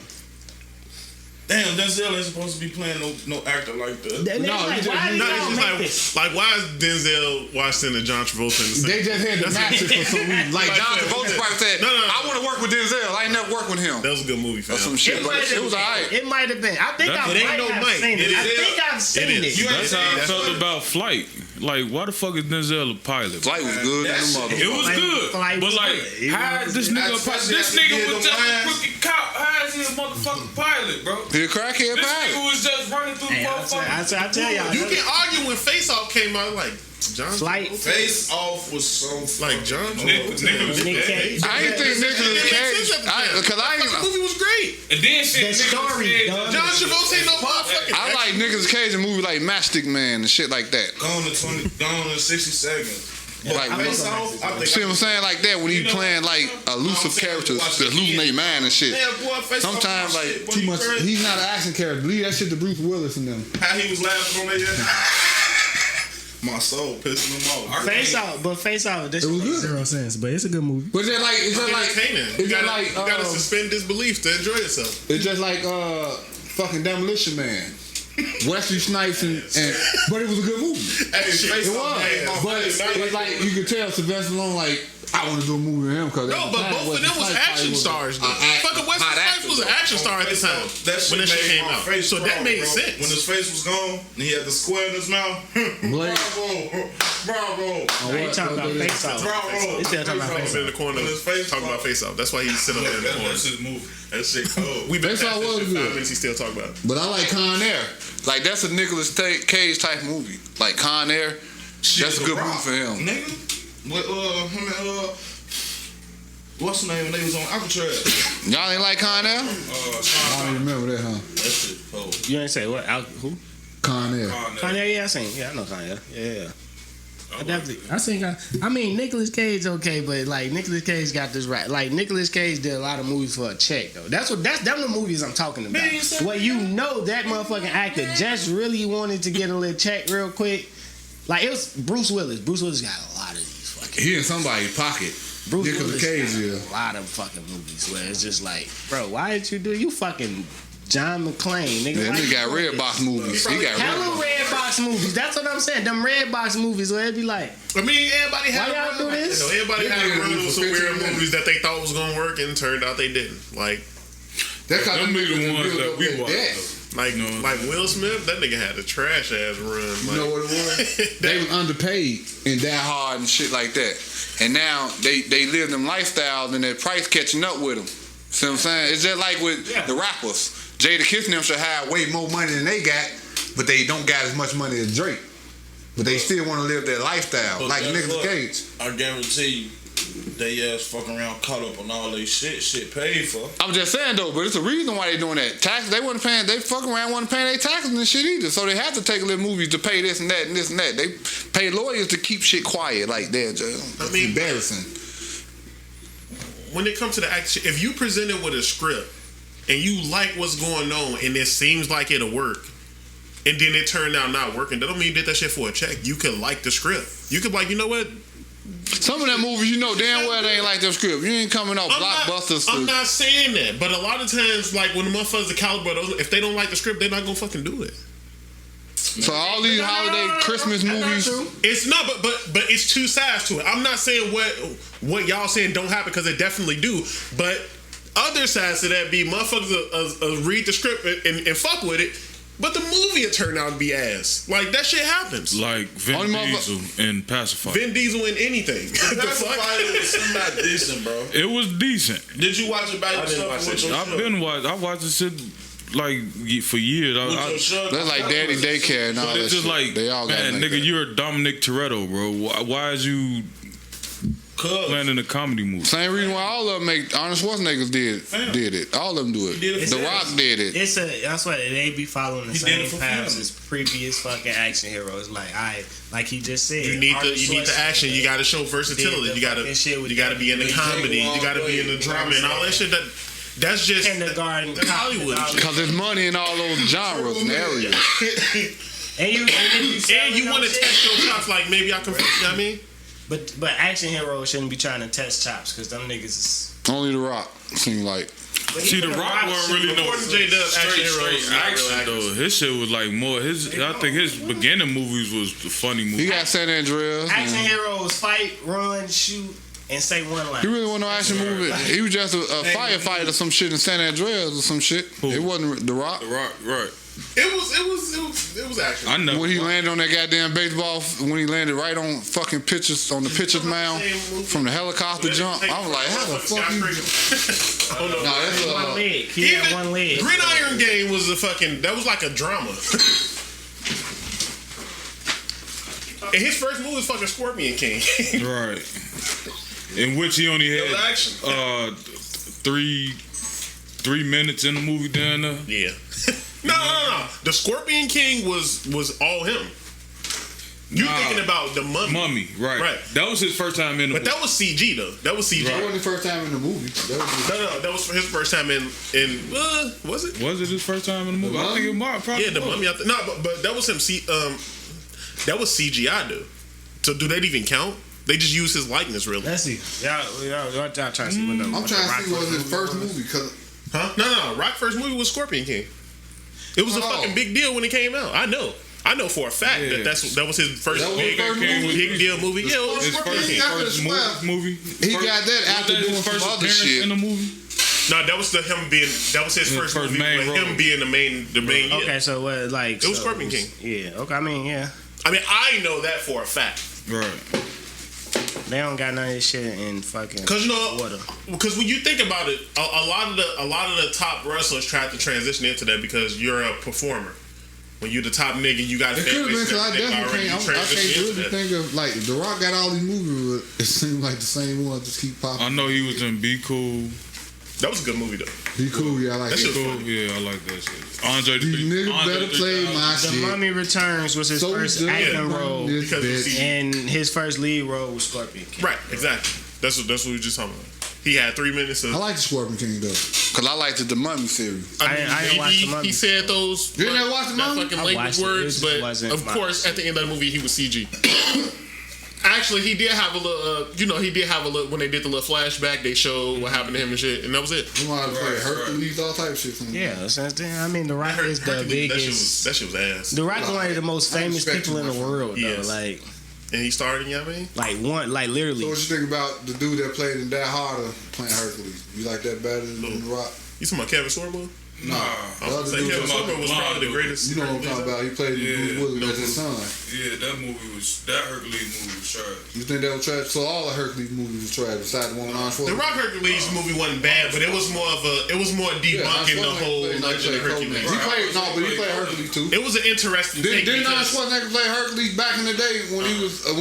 Damn, Denzel ain't supposed to be playing no actor like that. No, you just- why No, you it's don't just make like, this? like, why is Denzel Washington and John Travolta in the same? They just had to match it for some reason. Like John Travolta probably said, No. I want to work with Denzel. I ain't never worked with him. That was a good movie, fam. Or some shit. Like, it was alright. It might have been. I think I It ain't might no have Mike. seen it. It I is. think I've seen It it. is. You That's how I That's felt what- about Flight. Like, why the fuck is Denzel a pilot? Flight was good in the mother. It was good, Flight but was like, good. It how was this good. nigga? Especially This after nigga he was did just them a lines. rookie cop. How is he a motherfucking pilot, bro? He a crackhead This pilot. nigga was just running through the Hey, motherfucking. I tell y'all. You can argue when Face Off came out, like John Flight. Travolta. Face Off was so Like John Nigga Travolta. was Nick Cage. I ain't think Nicolas Cage. Because The I movie was great. And then shit. The nigga story, said, dog. John Travolta ain't no motherfucking. I like Nicolas Cage in movies like Matchstick Man and shit like that. gone in 60 seconds. Like, Face Off, I think. see what I'm saying? Like that when he playing like elusive characters that losing their mind and shit. Yeah, boy, Face Sometimes Off, like shit, boy, too you much. crazy. He's not an action character. Leave that shit to Bruce Willis and them. How he was laughing on that. My soul pissing him off. Face Off, but Face Off, this It was good. 0 cents, but it's a good movie. But it's just like Entertaining. it's You just gotta, like you gotta suspend disbelief to enjoy yourself. it's just like fucking Demolition Man. Wesley Snipes and but it was a good movie. Hey, Face It Off, was, hey, but it's like you could tell Sylvester Stallone like I want to do a movie with him because No, but both of them was action stars. Fucking Wesley Snipes was an action star at the time when that shit came out. So that made sense. When his face was gone and he had the square in his mouth. Blake. Bravo. Now you talking about Face Off. Bravo. He still talking about Face In the Off. corner, His face talking about Face Off. That's why he's sitting up there in the corner. That's his movie. That shit cold. We been Face past Off that was shit 5 good. minutes. He still talking about it. But I like Con Air. Like that's a Nicolas Cage type movie. Like Con Air. That's a good movie for him. Nigga. With him and what's the name when they was on Alcatraz? Y'all ain't like Con Air? I don't remember that, huh? That shit cold. You ain't say what? Who? Con Air. Kanye, yeah, I seen. Yeah, I know Kanye. Yeah. I definitely. I seen. I mean, Nicolas Cage, okay, but like Nicolas Cage got this right. Like Nicolas Cage did a lot of movies for a check though. That's the movies I'm talking about. Well, you know that motherfucking actor just really wanted to get a little check real quick. Like it was Bruce Willis. Bruce Willis got a lot of these fucking. He in somebody's pocket. Bruce Nicolas Willis Cage, got yeah. a lot of fucking movies where it's just like, bro, why did you do? You fucking John McClane, nigga. Yeah, Why he you got do red this? box movies. He got Hella red box movies. That's what I'm saying. Them red box movies where it be like, I mean, everybody had Why a y'all run. do this? You know, everybody They had a did run it on for some 15 weird minutes. movies that they thought was gonna work and turned out they didn't. Like That's how Them them be the niggas ones build that up we that watch. debt. like Will Smith, that nigga had a trash ass run. You know what it was? They was underpaid and Die Hard and shit like that. And now they live them lifestyles and their price catching up with them. See what I'm saying? It's just like with the rappers. Jada Kiss and them should have way more money than they got, but they don't got as much money as Drake. But they still want to live their lifestyle, But like guess Nicolas what? Cage. I guarantee you, they ass fucking around caught up on all they shit paid for. I'm just saying though, but it's a reason why they doing that. Taxes, they wasn't paying. They fucking around wasn't paying their taxes and shit either. So they have to take little movies to pay this and that and this and that. They pay lawyers to keep shit quiet like that. It's mean, embarrassing. When it comes to the action, if you presented with a script and you like what's going on and it seems like it'll work, and then it turned out not working, that don't mean you did that shit for a check. You could like the script. You could be like, you know what? Some of them movies, you know damn well they ain't like their script. You ain't coming off blockbusters. I'm not saying that, but a lot of times, like when the motherfuckers the caliber, of those, if they don't like the script, they're not gonna fucking do it. So all these holiday Christmas movies. It's not, but it's two sides to it. I'm not saying what y'all saying don't happen because they definitely do, but other sides to that be motherfuckers read the script and fuck with it, but the movie it turned out to be ass. Like that shit happens. Like Vin Only Diesel and Pacifier. Vin Diesel in anything. The Pacifier was not decent, bro. It was decent. Did you watch it by yourself? I watched this shit like for years. That's like Daddy Daycare and all But that it's just shit. like, They all got man, like nigga, that. you're Dominic Toretto, bro. Why is you playing in a comedy movie? Same reason why all of them make Arnold Schwarzenegger did it. All of them do it. The Rock did it. That's why they be following the He did same it for paths family. as previous fucking action heroes. Like he just said, You need Arnold the action. You got to show versatility. Did the You got fucking shit with to be in the comedy. You got to be in the drama and all that shit. That's just Kindergarten that's Cop Hollywood. and all Because there's money in all those genres and areas. And you want to test your chops like maybe I can. You know what I mean? But action heroes shouldn't be trying to test chops because them niggas is. Only The Rock seem like. See, The Rock wasn't really no According to J-Dub, action heroes, not real action actors. though. His shit was like more. I think his beginning movies was the funny movie. He got San Andreas. Action heroes fight, run, shoot, and say one line. He really wasn't no action movie. He was just a firefighter or some shit in San Andreas or some shit. It wasn't The Rock. The Rock, right? It was action. I know. When he landed on that goddamn baseball, when he landed right on fucking pitches on the pitcher's mound from the helicopter jump, I was like, how the fuck you? Nah, that's One leg. He had one leg. Gridiron Game was that was like a drama. And his first movie was fucking Scorpion King. Right. In which he only had action. 3 minutes in the movie down there. Yeah. No. The Scorpion King was all him. You thinking about the Mummy? Right. That was his first time in the But movie. that was CG though. That was CG. That wasn't the first time in the movie. No, that was his first time in was it? Was it his first time in the movie? I think it might probably. Yeah, the was. Mummy. No, but that was him. That was CGI, dude. So do that even count? They just use his likeness, really. Let's see. Y'all trying to see what the. I'm trying to see what was his first movie. Huh? No. Rock first movie was Scorpion King. It was a fucking big deal when it came out. I know. I know for a fact that that was his first big deal movie. Yeah, it was His Scorpion King. first movie. He got that after doing some other shit. in the movie. No, that was his first movie main with role. him being the main. Okay, so what? Like It was so Scorpion King. Yeah. Okay. I mean, yeah. I know that for a fact. Right. They don't got none of this shit in fucking. Because water. Because when you think about it, a lot of the top wrestlers try to transition into that because you're a performer. When you the top nigga, you got. It could have been because I definitely can't. I can't really think of like The Rock got all these movies. But it seems like the same ones just keep popping. I know he was in Be Cool. That was a good movie though. Be Cool, yeah, I like That it. shit was Cool. funny. Yeah, I like that shit. Andre These niggas better play my The shit. Mummy Returns was his So first good. acting role, This Because bitch. and his first lead role was Scorpion King. Right, exactly. That's what we were just talking about. He had 3 minutes of. I like the Scorpion King though, cause I liked the Mummy series. I didn't watch The Mummy. He said those. You didn't watch The that Mummy? fucking I language watched it. It words, just but wasn't of my- course, at the end of the movie, he was CG. Actually, he did have a little. He did have a little. When they did the little flashback, they showed what happened to him and shit, and that was it. You know how to play Hercules, all type of shit. Yeah, since then, I mean, The Rock is the Hercules, biggest. that shit was ass. The Rock is one of the most I famous respect people in him the world, though. Yes. Like And he starred in, you know what I mean? Like So literally. what you think about the dude that played in Die Harder playing Hercules? You like that better than The Rock? You talking about Kevin Sorbo? Nah, I the was other saying dude. Kevin Sorbo was probably the greatest. You know what I'm talking about? He played in Bruce Willis as his son. Yeah, that Hercules movie was trash. You think that was trash? So all the Hercules movies was trash, besides the one with Arnold The Schwarzenegger. Rock Hercules movie wasn't bad, but it was more debunking the whole Legend of Hercules. He played Hercules too. It was an interesting thing. Didn't Arnold because Schwarzenegger play Hercules back in the day when he was I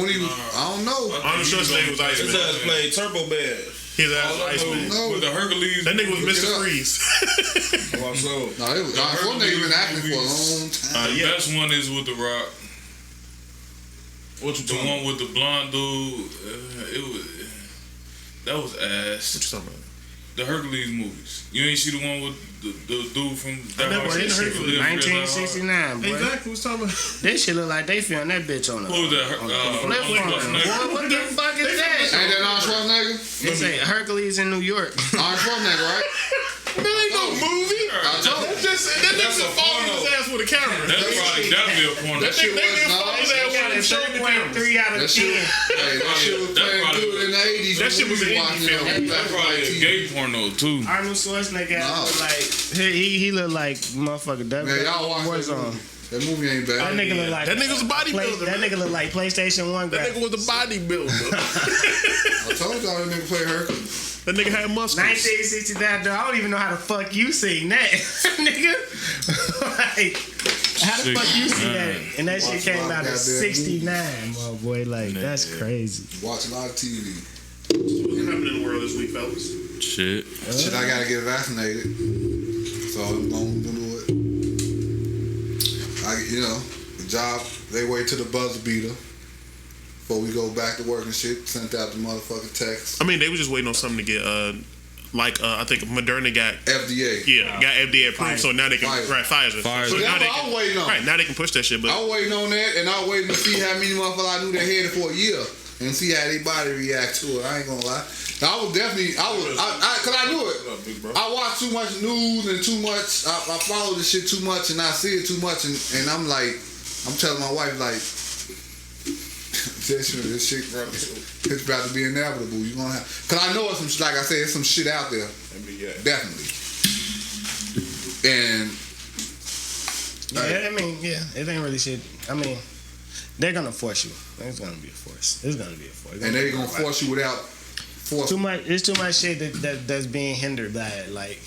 don't know. Arnold Schwarzenegger was His Iceman. ass played Turbo Bad. His ass was Iceman. No. With the Hercules. That nigga was Look it Mr. up. Freeze. No, it was Arnold Schwarzenegger been acting for a long time. The Yeah. best one is with The Rock. What you The talking one with the blonde dude. That was ass. What you talking about? The Hercules movies. You ain't see the one with the dude from I never seen Hercules. 1969, boy. Exactly. What's talking about? This shit look like they filmed that bitch on the. What was that? Flip phone. Boy, what the fuck is that? Ain't that Arnold Schwarzenegger? They say Hercules in New York. Arnold Schwarzenegger, right? Man, ain't no movie. I told you. That That's nigga a following porno. his ass with a camera. That's probably definitely a porno. That shit They was didn't follow his ass with a show the cameras. 3 out of That shit, 10. hey, that shit was That's playing probably- good in the 80s. That shit was an indie watching film. it on That's black probably a TV. gay porno too. Arnold Schwarzenegger No. look like he looked like motherfucker. That Man, y'all watch Warzone. that movie. That movie ain't bad. That nigga look like That nigga's a bodybuilder. That nigga look like PlayStation 1 That graphics. nigga was a bodybuilder. I told y'all that nigga played Hercules. That nigga had muscles. 1969, though. I don't even know how the fuck you seen that, nigga. Like, how the fuck you seen that? And that shit came out in Goddamn 69, my boy. Like, that's crazy. Watch a lot of TV. What happened in the world this week, fellas? Shit. Shit, I gotta get vaccinated. So I'm gonna do it. The job, they wait till the buzzer beater before we go back to work and shit. Sent out the motherfucking text. I mean, they were just waiting on something to get, I think Moderna got, FDA. got FDA approved, so now they can, Pfizer. right, Pfizer. Pfizer. So So now that's they what I can, was waiting on. right, now they can push that shit, but I was waiting on that, and I was waiting to see how many motherfuckers I knew they had it for a year, and see how their body react to it. I ain't gonna lie. I was definitely, cause I knew it. I watch too much news and too much. I follow this shit too much, and I see it too much, and I'm like, I'm telling my wife like, this shit, bro, it's about to be inevitable. You gonna have, cause I know it's some, like I said, it's some shit out there, definitely, and. Yeah, I mean, yeah, it ain't really shit. I mean, they're gonna force you. It's gonna be a force. It's gonna be a force. And they're gonna force you without force. Too much. It's too much shit that's being hindered by it. Like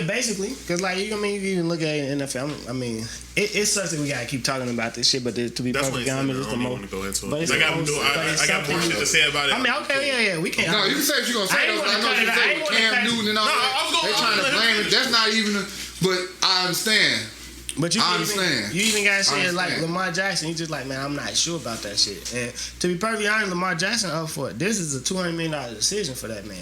basically, because like you can even look at NFL. I mean, it sucks that we gotta keep talking about this shit, but to be that's perfectly why honest, I it's the don't most. want to go into but it. it's I got the most- but I it's got more something- shit to say about it. I mean, okay, yeah, we can't. No, you can say what you're gonna say. I ain't I wanna know cut you it out. I say ain't with wanna Cam cut it. Newton and all No, I that. was gonna- They trying to blame it. That's not even. But I understand. But you I can understand. You even gotta say I it like understand. Lamar Jackson. He's just like, man, I'm not sure about that shit. And to be perfectly honest, Lamar Jackson up for it. This is a $200 million decision for that man.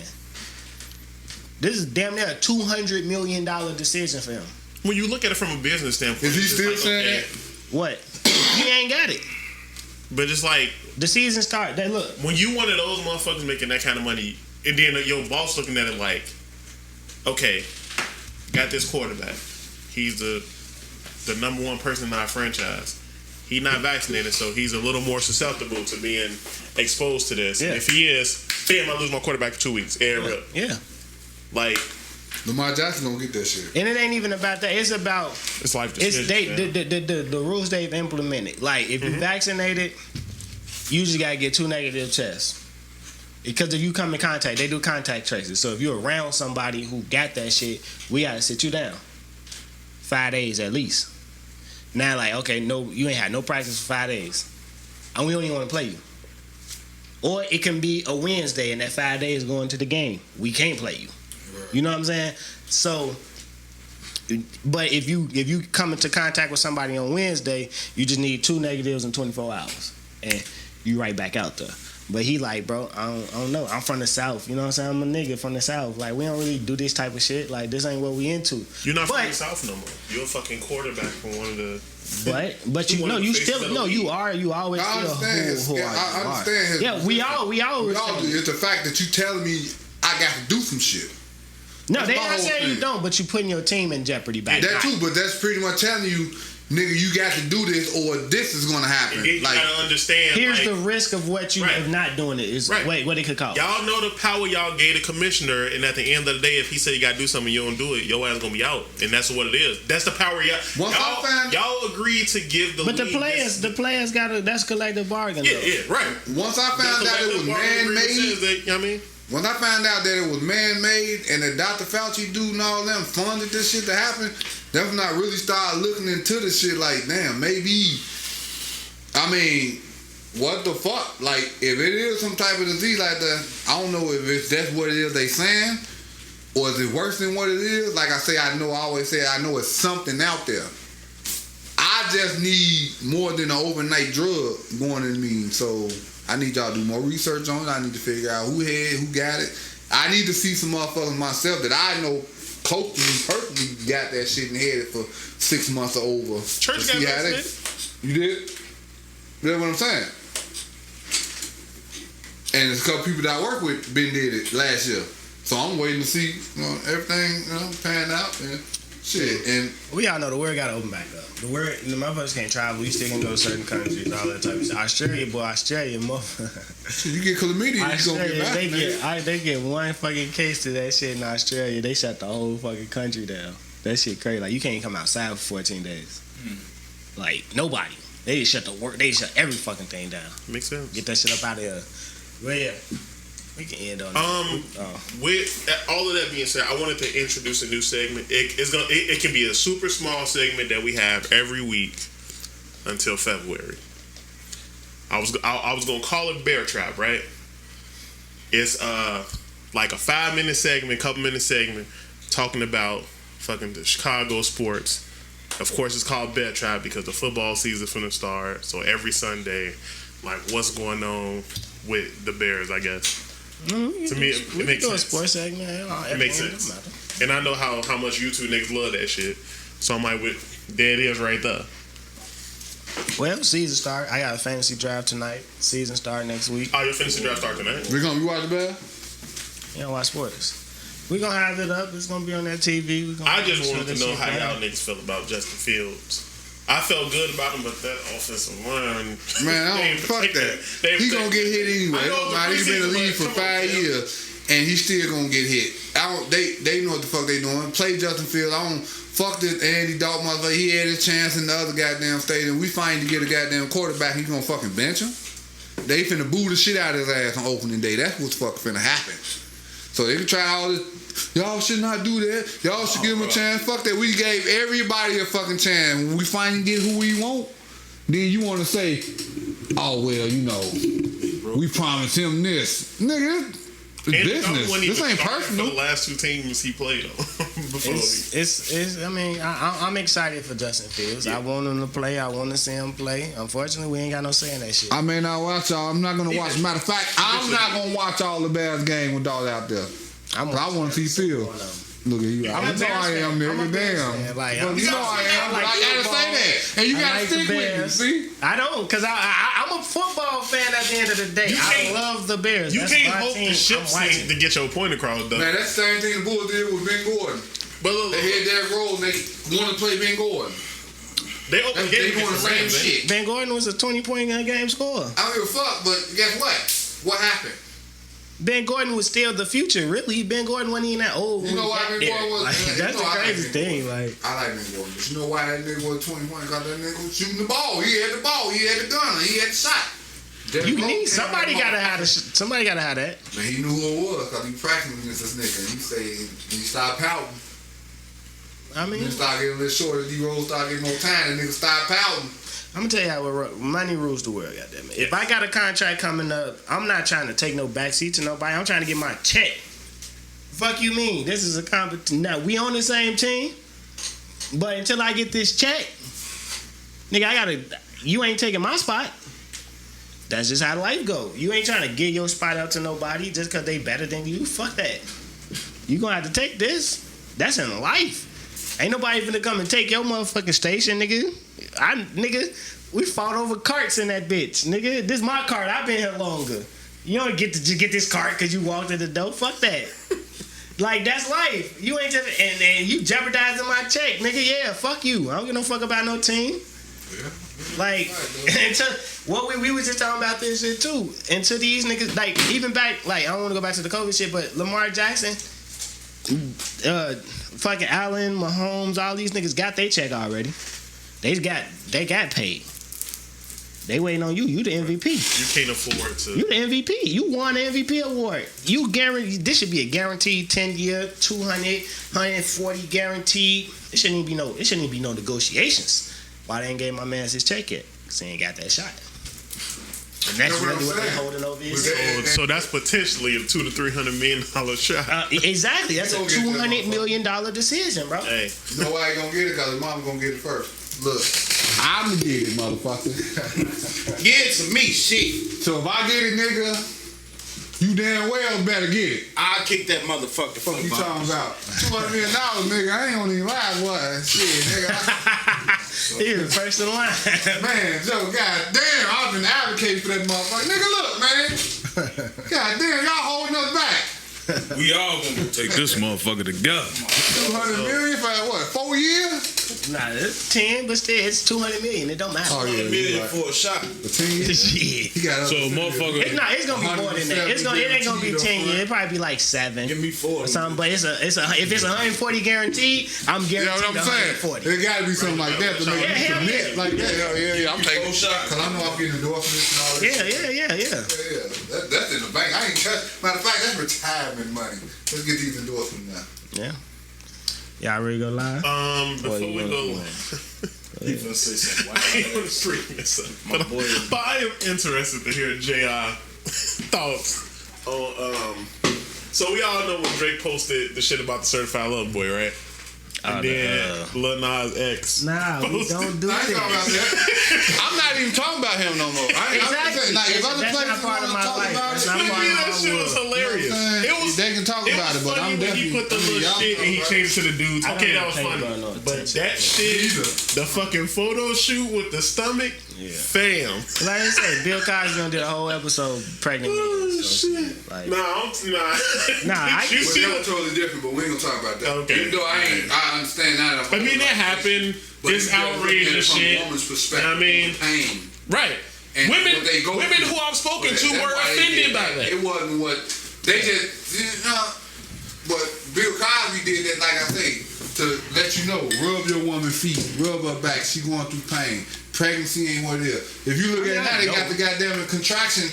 This is damn near a $200 million decision for him. When you look at it from a business standpoint, Is he it's still like, saying okay, that? What? He ain't got it. But it's like The season start. They look. when you one of those motherfuckers making that kind of money, and then your boss looking at it like, okay, got this quarterback. He's the the number one person in our franchise. He's not vaccinated, so he's a little more susceptible to being exposed to this. Yeah. If he is, bam, I lose my quarterback for 2 weeks. Yeah. Like, Lamar Jackson gonna get that shit. And it ain't even about that. It's about it's life it's decisions. the rules they've implemented. Like if you vaccinated, you just gotta get 2 negative tests. Because if you come in contact, they do contact traces. So if you're around somebody who got that shit, we gotta sit you down 5 days at least. Now, like, okay, no, you ain't had no practice for 5 days, and we don't even want to play you. Or it can be a Wednesday, and that 5 days going to the game. We can't play you. You know what I'm saying? So, but if you come into contact with somebody on Wednesday, you just need 2 negatives in 24 hours, and you right back out there. But he like, bro, I don't know. I'm from the South. You know what I'm saying? I'm a nigga from the South. Like, we don't really do this type of shit. Like, this ain't what we into. You're not from the South no more. You're a fucking quarterback from one of the. But you know, you still no, you are. You always still who I understand his. Yeah, we always. It's the fact that you telling me I got to do some shit. No, they not saying you don't, but you putting your team in jeopardy back. That too, but that's pretty much telling you, nigga, you got to do this or this is gonna happen. You like, gotta understand. Here's the risk of what you of not doing it is wait, what it could cause. Y'all know the power y'all gave the commissioner, and at the end of the day, if he said you gotta do something, you don't do it, your ass gonna be out, and that's what it is. That's the power y'all agreed to give the. But league the players gotta. That's collective bargain. Yeah, right. Once I found out it was man-made, you know what I mean? Once I found out that it was man-made and that Dr. Fauci dude and all them funded this shit to happen, that's when I really started looking into the shit like, damn, maybe, I mean, what the fuck? Like, if it is some type of disease like that, I don't know if that's what it is they saying, or is it worse than what it is? Like I say, I always say, I know it's something out there. I just need more than an overnight drug going in me, so I need y'all to do more research on it. I need to figure out who got it. I need to see some motherfuckers myself that I know close to me personally got that shit and had it for 6 months or over. Church got vaccinated. You did? That's what I'm saying. And there's a couple people that I work with been did it last year. So I'm waiting to see everything pan out and shit. And we all know the world gotta open back up. The motherfuckers can't travel. You still can go to certain countries, all that type of shit. Australia, motherfucker. You get chlamydia, you gonna get vaccinated. They get one fucking case to that shit in Australia. They shut the whole fucking country down. That shit crazy. Like, you can't come outside for 14 days. Like, nobody. They just shut the work. They just shut every fucking thing down. Makes sense. Get that shit up out of here. Well, yeah. We can end on that. With all of that being said, I wanted to introduce a new segment. It can be a super small segment that we have every week until February. I was gonna call it Bear Trap, right? It's like a 5-minute segment, couple minute segment, talking about fucking the Chicago sports. Of course, it's called Bear Trap because the football season's finna start. So every Sunday, like, what's going on with the Bears, I guess. To me, it makes sense. A sports segment. It makes sense. And I know how much you two niggas love that shit. So I'm like, there it is right there. Well, season start. I got a fantasy draft tonight. Season start next week. Oh, your fantasy draft start tonight? We watch the Bear? You don't watch sports. We're gonna have it up. It's gonna be on that TV. I just wanted to know how y'all niggas feel about Justin Fields. I felt good about him, but that offensive line, man, I don't fuck that. He gonna get hit anyway. He's been in the league for 5 years, and he's still gonna get hit. They know what the fuck they doing. Play Justin Fields. I don't fuck this Andy Dalton motherfucker. He had his chance in the other goddamn stadium. We find to get a goddamn quarterback. He's gonna fucking bench him. They finna boo the shit out of his ass on opening day. That's what's fucking finna happen. So they can try all this. Y'all should not do that. Y'all should give him a chance. Fuck that. We gave everybody a fucking chance. When we finally get who we want, then you want to say, oh, well, you know, we promised him this. Nigga, it's business. This ain't personal. For the last 2 teams he played on. I mean, I'm excited for Justin Fields. Yeah. I want him to play. I want to see him play. Unfortunately, we ain't got no say in that shit. I may not watch y'all. I'm not going to watch. Matter of fact, I'm not going to watch all the Bears game with all out there. I want to see Phil. Look at you. Yeah, I know I am, nigga. Damn. Like, you know I am, but I gotta say that. And you gotta stick with me, see? I don't, because I'm a football fan at the end of the day. I love the Bears. You can't hope the ship sink to get your point across, though. Man, that's the same thing the Bulls did with Ben Gordon. But look, they had that role and they wanted to play Ben Gordon. They opened the They game doing the against the same Rams, shit. Ben Gordon was a 20-point game scorer. I don't give a fuck, but guess what? What happened? Ben Gordon was still the future, really. Ben Gordon wasn't even that old. You know why Ben Gordon was? Like, you that's know the I like crazy Ben thing. Gordon. Like, I like Ben Gordon. But you know why that nigga was 21? Because that nigga was shooting the ball. He had the ball. He had the gun. He had the shot. you need somebody gotta have somebody gotta have that. Man, he knew who it was because he practiced against this nigga. And he stopped pouting. I mean, He started getting a little shorter. D-Rose started getting more time. The nigga stopped pouting. I'm gonna tell you how money rules the world. Goddamn it! If I got a contract coming up, I'm not trying to take no backseat to nobody. I'm trying to get my check. Fuck you mean? This is a competition. Now we on the same team, but until I get this check, nigga, you ain't taking my spot. That's just how life go. You ain't trying to give your spot out to nobody just because they better than you. Fuck that. You gonna have to take this. That's in life. Ain't nobody finna come and take your motherfucking station, nigga. Nigga, we fought over carts in that bitch. Nigga, this my cart. I've been here longer. You don't get to get this cart because you walked in the door. Fuck that. Like, that's life. You ain't just, and you jeopardizing my check, nigga. Yeah, fuck you. I don't give no fuck about no team. Yeah. Like, until what we was just talking about this shit too. Until these niggas, like, even back, like, I don't want to go back to the COVID shit, but Lamar Jackson, fucking Allen, Mahomes, all these niggas got their check already. They got paid. They waiting on you. You the MVP. You can't afford to. You the MVP. You won the MVP award. You guarantee. This should be a guaranteed 10-year, 200, 140 guaranteed. It shouldn't even be no negotiations. Why they ain't gave my man his check yet? Cause he ain't got that shot. And that's really what they're holding over his. So that's potentially a $200 to $300 million shot. Exactly. That's a $200 million decision, bro. Hey, You know why he gonna get it? Because his mama gonna get it first. Look, I'm gonna get it, motherfucker. Give it to me, shit. So if I get it, nigga, you damn well better get it. I'll kick that motherfucker. Fuck you talking about? $200 million, nigga. I ain't gonna even lie, boy. Shit, nigga. He was first in line. Man, Joe, goddamn, I've been advocating for that motherfucker. Nigga, look, man. Goddamn, y'all holding us back. We all gonna take this motherfucker together. 200 million for what? 4 years? Nah, it's 10, but still, it's 200 million. It don't matter. Oh, yeah. $1 million Right. for a shot. The team. Shit. He got So motherfucker, It's gonna be more than that. It ain't gonna be 10 years. It probably be like 7 Give me 4. or something. But if it's 140 guaranteed, I'm You know guaranteed what I'm saying? 140. There gotta be something like that to make Yeah, you hell commit yeah. like that. Yeah. I'm taking 4 shots. Cause I know I'm getting endorsements and all that. Yeah. Yeah. That's in the bank. I ain't touch. Matter of fact, that's retirement money. Let's get these endorsements now. Y'all ready to go live? before we go, He finna say something. I ain't gonna bring this up, My boy. but I am interested to hear J.I. thoughts on. So we all know when Drake posted the shit about the certified love boy, right? And then Lil Nas X. Nah, we don't do I ain't talking about that. that. I'm not even talking about him no more. Exactly. Like, if other That's players not part of want to my talk life. about That's it, not To part me, of that my shit was world. hilarious. It was. they can talk It about was it, but funny I'm when definitely. he put the little y'all shit and he talk about changed to the dudes. I Okay, don't that was pay funny. bro no But attention. that shit, the fucking photo shoot with the stomach, fam. Like I said, Bill Cosby done did a whole episode pregnant. Oh, So, shit. like, Nah, you But see that was totally different, but we ain't gonna talk about that. Okay. Even though I understand that. I mean, that happened. But It's you gotta look at it outrageous from shit. a woman's perspective. I mean, pain. Right. And Women what they go who through. I've spoken But to that's were why they offended did by that. that. It wasn't what they just, but Bill Cosby did that, like I say, to let you know, rub your woman's feet, rub her back, she going through pain. Pregnancy ain't what it is. If you look at it now, they got the goddamn contraction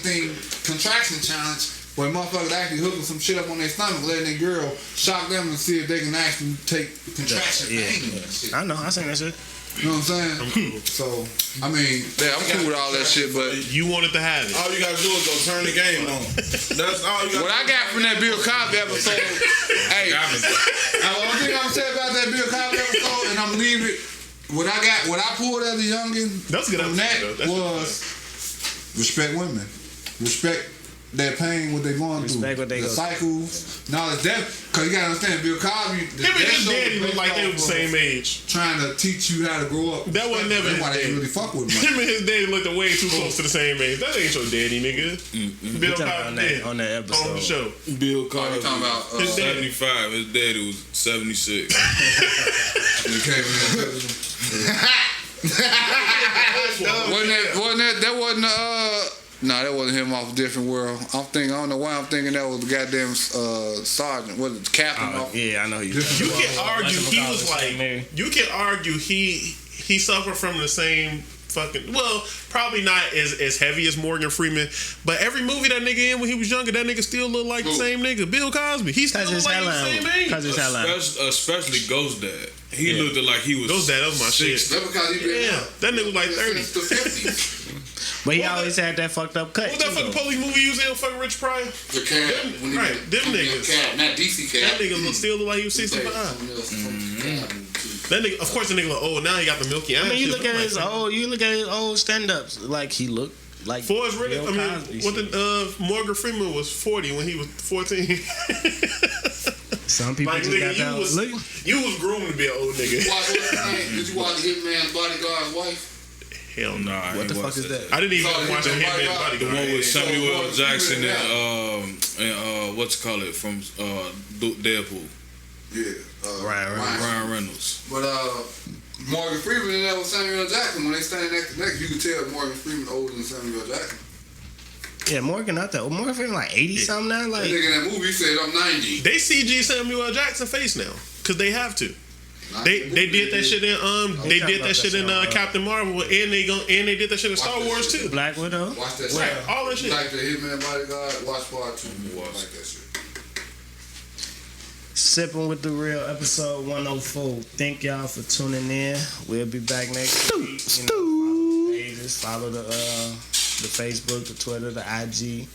challenge, where motherfuckers actually hooking some shit up on their stomach, letting their girl shock them and see if they can actually take contraction pain and shit. I know, I seen that shit. You know what I'm saying? So, I mean, yeah, I'm cool with all that shit, but You wanted to have it. All you gotta do is go turn the game on. That's all you gotta what I got from that Bill Cosby episode, hey, the only thing I'm gonna say about that Bill Cosby episode, and I'm leaving it, what I pulled as a youngin' That's a good from episode, that though. was respect women, respect their pain, what they going Respect through, what they the go through. cycles, knowledge death, cause you gotta understand, Bill Cosby, Him and his daddy look like they were the same age. trying to teach you how to grow up. That was never That's his why they daddy. really fuck with him. Him and his daddy looked way too close to the same age. That ain't your daddy, nigga. Bill On Cosby that episode. on the show. Bill You Cosby talking about His daddy. 75. His daddy was 76. you came in. That wasn't him off a different world. I don't know why I'm thinking that was the goddamn sergeant. Was it captain? Yeah, I know you. You can argue he was like. You can argue he suffered from the same fucking. Well, probably not as heavy as Morgan Freeman, but every movie that nigga in when he was younger, that nigga still looked like the same nigga. Bill Cosby. He still looked like the same age. Because his hairline. Especially Ghost Dad. He looked like he was. Ghost Dad, that was my shit. That's because he been That nigga was like 30. Since the 50s. But he always had that fucked up cut. What that fucking police movie you was in, fucking Rich Pryor? The Cab. Right, them niggas. Cab, not DC Cab. That nigga still look like he was 65. That nigga, of course, the nigga look old. Now he got the milky eyes. I mean, you look at his old stand-ups. Like he looked like Forrest Bill Whitaker. I Cosby mean, what the Morgan Freeman was 40 when he was 14. Some people Like, just got nigga, that. you was groomed to be an old nigga. Did you watch Hitman's Bodyguard's Wife? Hell no. Nah, What the fuck is that? I didn't even watch a Hitman The Bodyguard. one with Samuel L. Jackson Yeah. and what's it called it from Deadpool. Yeah. Ryan Ryan Reynolds. But Morgan Freeman and that was Samuel L. Jackson. When they stand next to next, you can tell Morgan Freeman older than Samuel L. Jackson. Yeah, Morgan out there. Morgan Freeman like 80 something now. That Like nigga in that movie said I'm 90. They CG Samuel L. Jackson face now because they have to. They did that shit in they did that shit in Captain Marvel and they did that shit in Star Wars too. Black Widow. Watch that Right, shit. all that shit. Like the Hitman Bodyguard, watch part 2. Like that shit. Sippin' with the Real, episode 104. Thank y'all for tuning in. We'll be back next week. Follow the pages, follow the Facebook, the Twitter, the IG.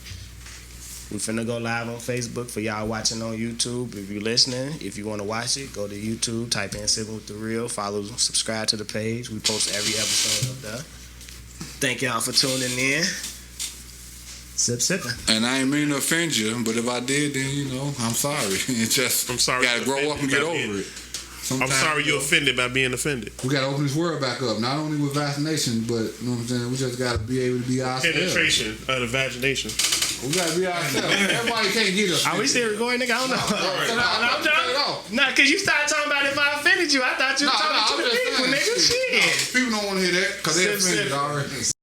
We finna go live on Facebook for y'all watching on YouTube. If you're listening, if you want to watch it, go to YouTube, type in Sippin' with the Real, follow, subscribe to the page. We post every episode up there. Thank y'all for tuning in. Sippin'. And I ain't mean to offend you, but if I did, then I'm sorry. It's just I'm sorry gotta you grow up and get offended over by it. I'm Sometimes, sorry you're offended by being offended. We gotta open this world back up, not only with vaccination, but you know what I'm saying. We just gotta be able to be ourselves. Penetration of the vagination. We gotta be ourselves. Everybody can't get us. Are we still recording, nigga? I don't know. No, Nah, cause you started talking about if I offended you. I thought you were talking to the people, nigga. Shit. People don't want to hear that because they're offended already.